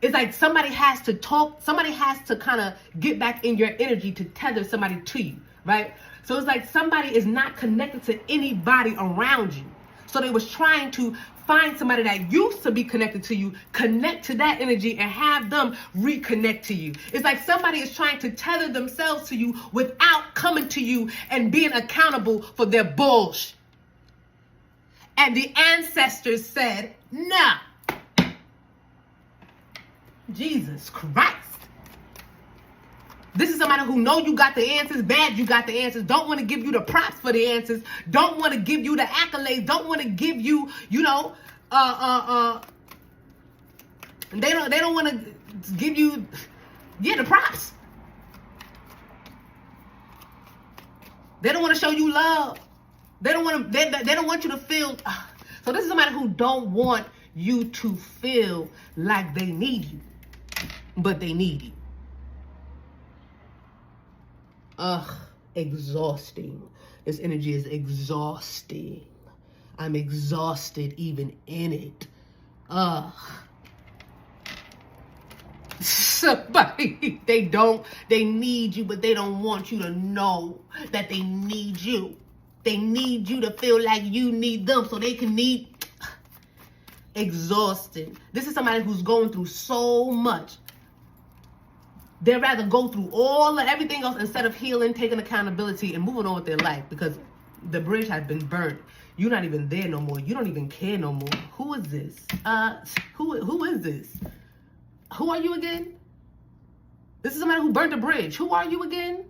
It's like somebody has to talk, somebody has to kind of get back in your energy to tether somebody to you. Right? So it's like somebody is not connected to anybody around you. So they was trying to find somebody that used to be connected to you, connect to that energy, and have them reconnect to you. It's like somebody is trying to tether themselves to you without coming to you and being accountable for their bullshit. And the ancestors said, nah. Jesus Christ. This is somebody who know you got the answers, bad you got the answers, don't want to give you the props for the answers, don't want to give you the accolades, don't want to give you, they don't want to give you, the props. They don't want to show you love. They don't want you to feel. So this is somebody who don't want you to feel like they need you, but they need you. Exhausting. This energy is exhausting. I'm exhausted even in it. Ugh. Somebody, they need you, but they don't want you to know that they need you. They need you to feel like you need them so they can need. Exhausted. This is somebody who's going through so much. They'd rather go through all of everything else instead of healing, taking accountability, and moving on with their life because the bridge has been burnt. You're not even there no more. You don't even care no more. Who is this? Who is this? Who are you again? This is somebody who burnt the bridge. Who are you again?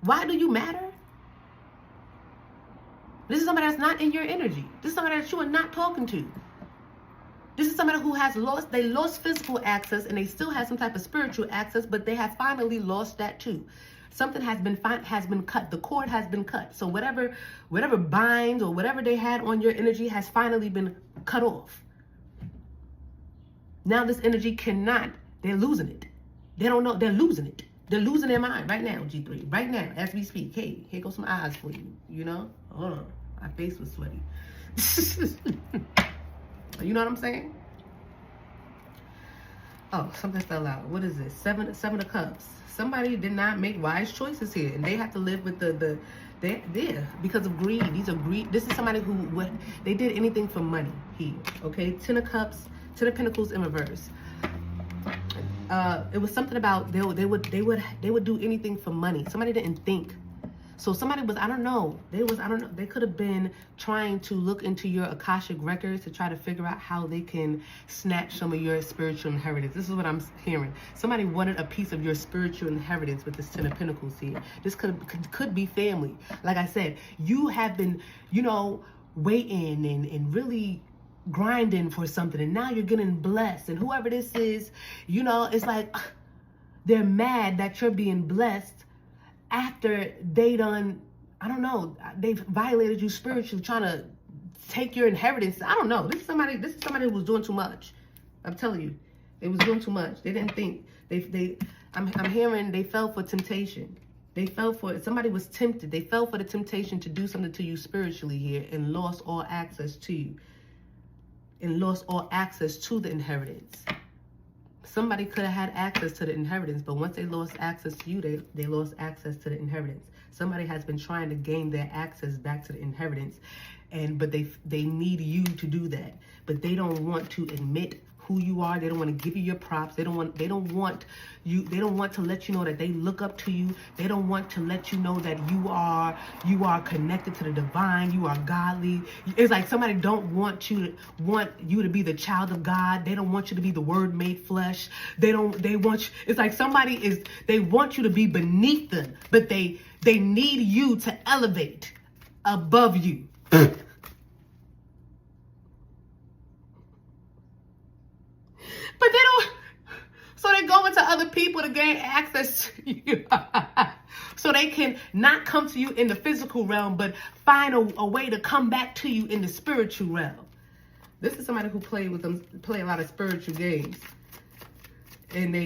Why do you matter? This is somebody that's not in your energy. This is somebody that you are not talking to. This is somebody who has lost physical access and they still have some type of spiritual access, but they have finally lost that too. Something has been cut. The cord has been cut. So whatever binds or whatever they had on your energy has finally been cut off. Now this energy cannot, they're losing it. They don't know, they're losing it. They're losing their mind right now, G3. Right now, as we speak. Hey, here goes some eyes for you, you know? Hold on. My face was sweaty. You know what I'm saying? Oh, something fell out. What is this? Seven of Cups. Somebody did not make wise choices here, and they have to live with they're because of greed. These are greed. This is somebody who they did anything for money here. Okay, 10 of Cups, 10 of Pentacles in reverse. It was something about they would do anything for money. Somebody didn't think. So somebody was, I don't know, they could have been trying to look into your Akashic records to try to figure out how they can snatch some of your spiritual inheritance. This is what I'm hearing. Somebody wanted a piece of your spiritual inheritance with this 10 of Pentacles here. This could be family. Like I said, you have been, waiting and really grinding for something, and now you're getting blessed. And whoever this is, it's like they're mad that you're being blessed after they done, I don't know, they've violated you spiritually, trying to take your inheritance. I don't know. This is somebody who was doing too much. I'm telling you, they was doing too much. They didn't think. I'm hearing they fell for temptation. They fell for it. Somebody was tempted. They fell for the temptation to do something to you spiritually here and lost all access to you. And lost all access to the inheritance. Somebody could have had access to the inheritance, but once they lost access to you, they lost access to the inheritance. Somebody has been trying to gain their access back to the inheritance, but they need you to do that. But they don't want to admit who you are. They don't want to give you your props. They don't want to let you know that they look up to you. They don't want to let you know that you are connected to the divine. You are godly. It's like somebody don't want you to be the child of God. They don't want you to be the word made flesh. It's like they want you to be beneath them, but they need you to elevate above you. But they don't, so they go into other people to gain access to you. So they can not come to you in the physical realm, but find a way to come back to you in the spiritual realm. This is somebody who play a lot of spiritual games. And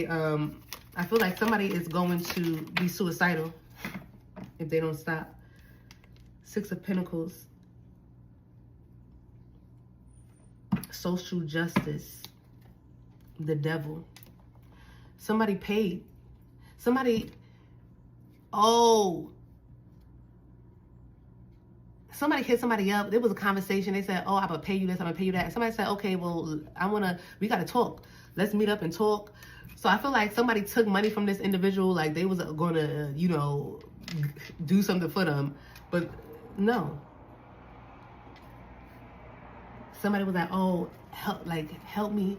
I feel like somebody is going to be suicidal if they don't stop. 6 of Pentacles. Social justice. The devil. Somebody paid. Somebody hit somebody up. There was a conversation. They said, I'm gonna pay you this, I'm gonna pay you that. Somebody said, okay, well, we gotta talk. Let's meet up and talk. So I feel like somebody took money from this individual, like they was gonna, do something for them. But no. Somebody was like, help me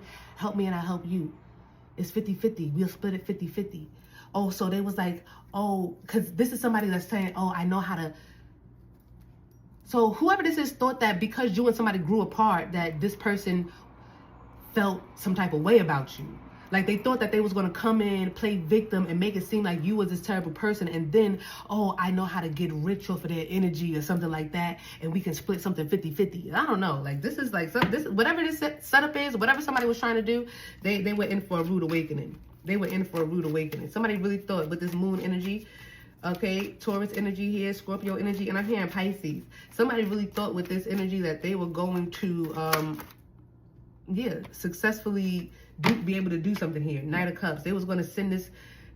and I help you. It's 50-50. We'll split it 50-50. Oh, so they was like, because this is somebody that's saying, I know how to. So whoever this is thought that because you and somebody grew apart, that this person felt some type of way about you. Like they thought that they was going to come in, play victim, and make it seem like you was this terrible person. And then, I know how to get rich off of their energy or something like that. And we can split something 50-50. I don't know. Like this is like, whatever this setup is, whatever somebody was trying to do, they were in for a rude awakening. They were in for a rude awakening. Somebody really thought with this moon energy, Okay, Taurus energy here, Scorpio energy, and I'm hearing Pisces. Somebody really thought with this energy that they were going to, successfully be able to do something here. Knight of Cups. They was going to send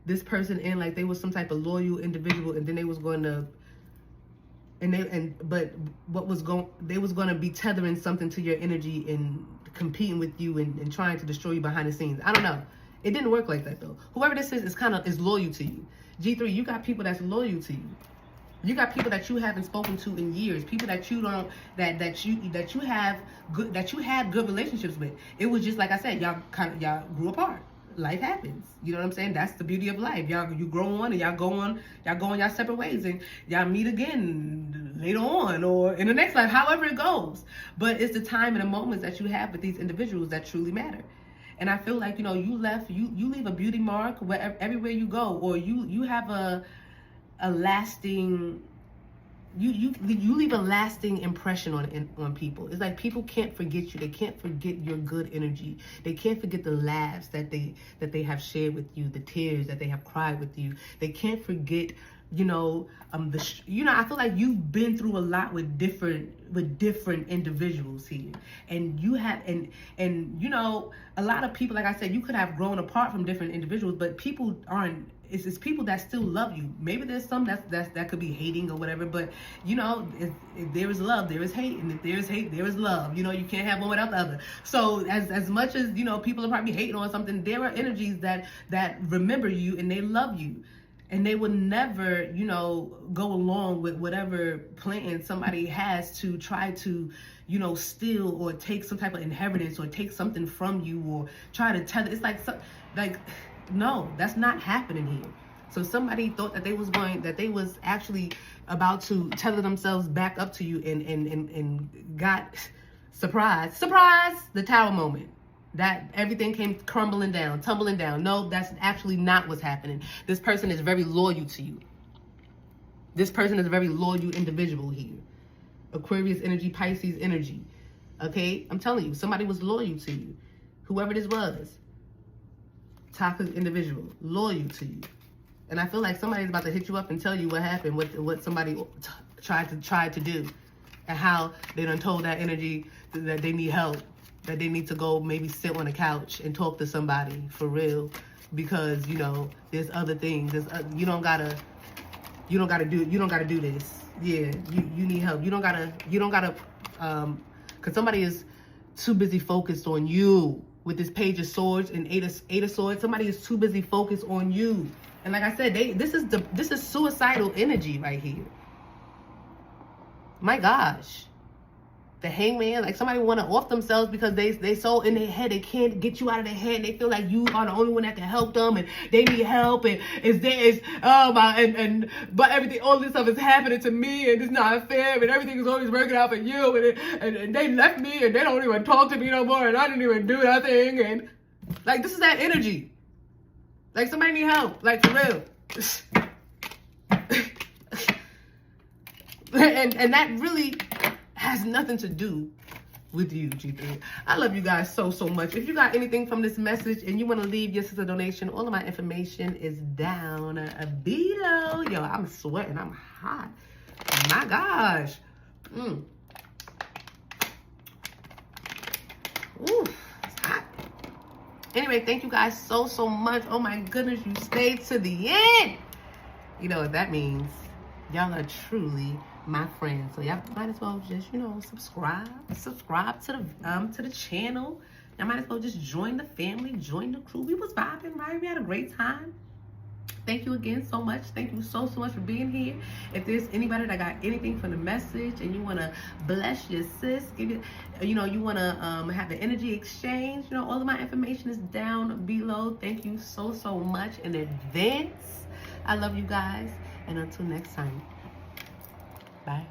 this person in like they was some type of loyal individual, and then they was going to, but they was going to be tethering something to your energy and competing with you and trying to destroy you behind the scenes. I don't know. It didn't work like that though. Whoever this is loyal to you. G3, you got people that's loyal to you. You got people that you haven't spoken to in years. People that you don't that you had good relationships with. It was just like I said, y'all grew apart. Life happens. You know what I'm saying? That's the beauty of life. You grow on and y'all go on y'all separate ways, and y'all meet again later on or in the next life, however it goes. But it's the time and the moments that you have with these individuals that truly matter. And I feel like, you leave a beauty mark everywhere you go, or you have a lasting, you leave a lasting impression on people. It's like people can't forget you. They can't forget your good energy. They can't forget the laughs that they have shared with you, the tears that they have cried with you. They can't forget, I feel like you've been through a lot with different individuals here, and you have, and a lot of people, like I said, you could have grown apart from different individuals, but people aren't. It's people that still love you. Maybe there's some that could be hating or whatever, but if there is love, there is hate, and if there is hate, there is love. You can't have one without the other. So as much as people are probably hating on something, there are energies that remember you and they love you. And they would never, go along with whatever plan somebody has to try to, steal or take some type of inheritance or take something from you or try to tell it. It's like, no, that's not happening here. So somebody thought that they was actually about to tether themselves back up to you and got surprise, the Tower moment. That everything came tumbling down. No, that's actually not what's happening. This person is very loyal to you. This person is a very loyal individual here. Aquarius energy, Pisces energy. Okay? I'm telling you, somebody was loyal to you. Whoever this was. Toxic individual. Loyal to you. And I feel like somebody's about to hit you up and tell you what happened, what somebody tried to do. And how they done told that energy that they need help. That they need to go maybe sit on a couch and talk to somebody for real, because there's other things. You don't gotta do this. Yeah, you need help. You don't gotta because somebody is too busy focused on you with this Page of Swords and Eight of Swords. Somebody is too busy focused on you, and like I said, this is suicidal energy right here. My gosh. The Hangman, like somebody want to off themselves because they so in their head, they can't get you out of their head, and they feel like you are the only one that can help them, and they need help, and but everything, all this stuff is happening to me, and it's not fair, and everything is always working out for you, and they left me, and they don't even talk to me no more, and I didn't even do nothing, and like this is that energy. Like somebody need help, like for real. and that really has nothing to do with you, G3. I love you guys so much. If you got anything from this message and you want to leave your sister donation, all of my information is down below. Yo, I'm sweating. I'm hot. My gosh. Ooh, it's hot. Anyway, thank you guys so much. Oh my goodness, you stayed to the end. You know what that means. Y'all are truly my friends, so y'all might as well just subscribe to the channel. Y'all might as well just join the family, join the crew. We was vibing, right? We had a great time. Thank you again so much. Thank you so much for being here. If there's anybody that got anything from the message and you want to bless your sis, give it, you want to have an energy exchange, all of my information is down below. Thank you so much in advance. I love you guys, and until next time, bye.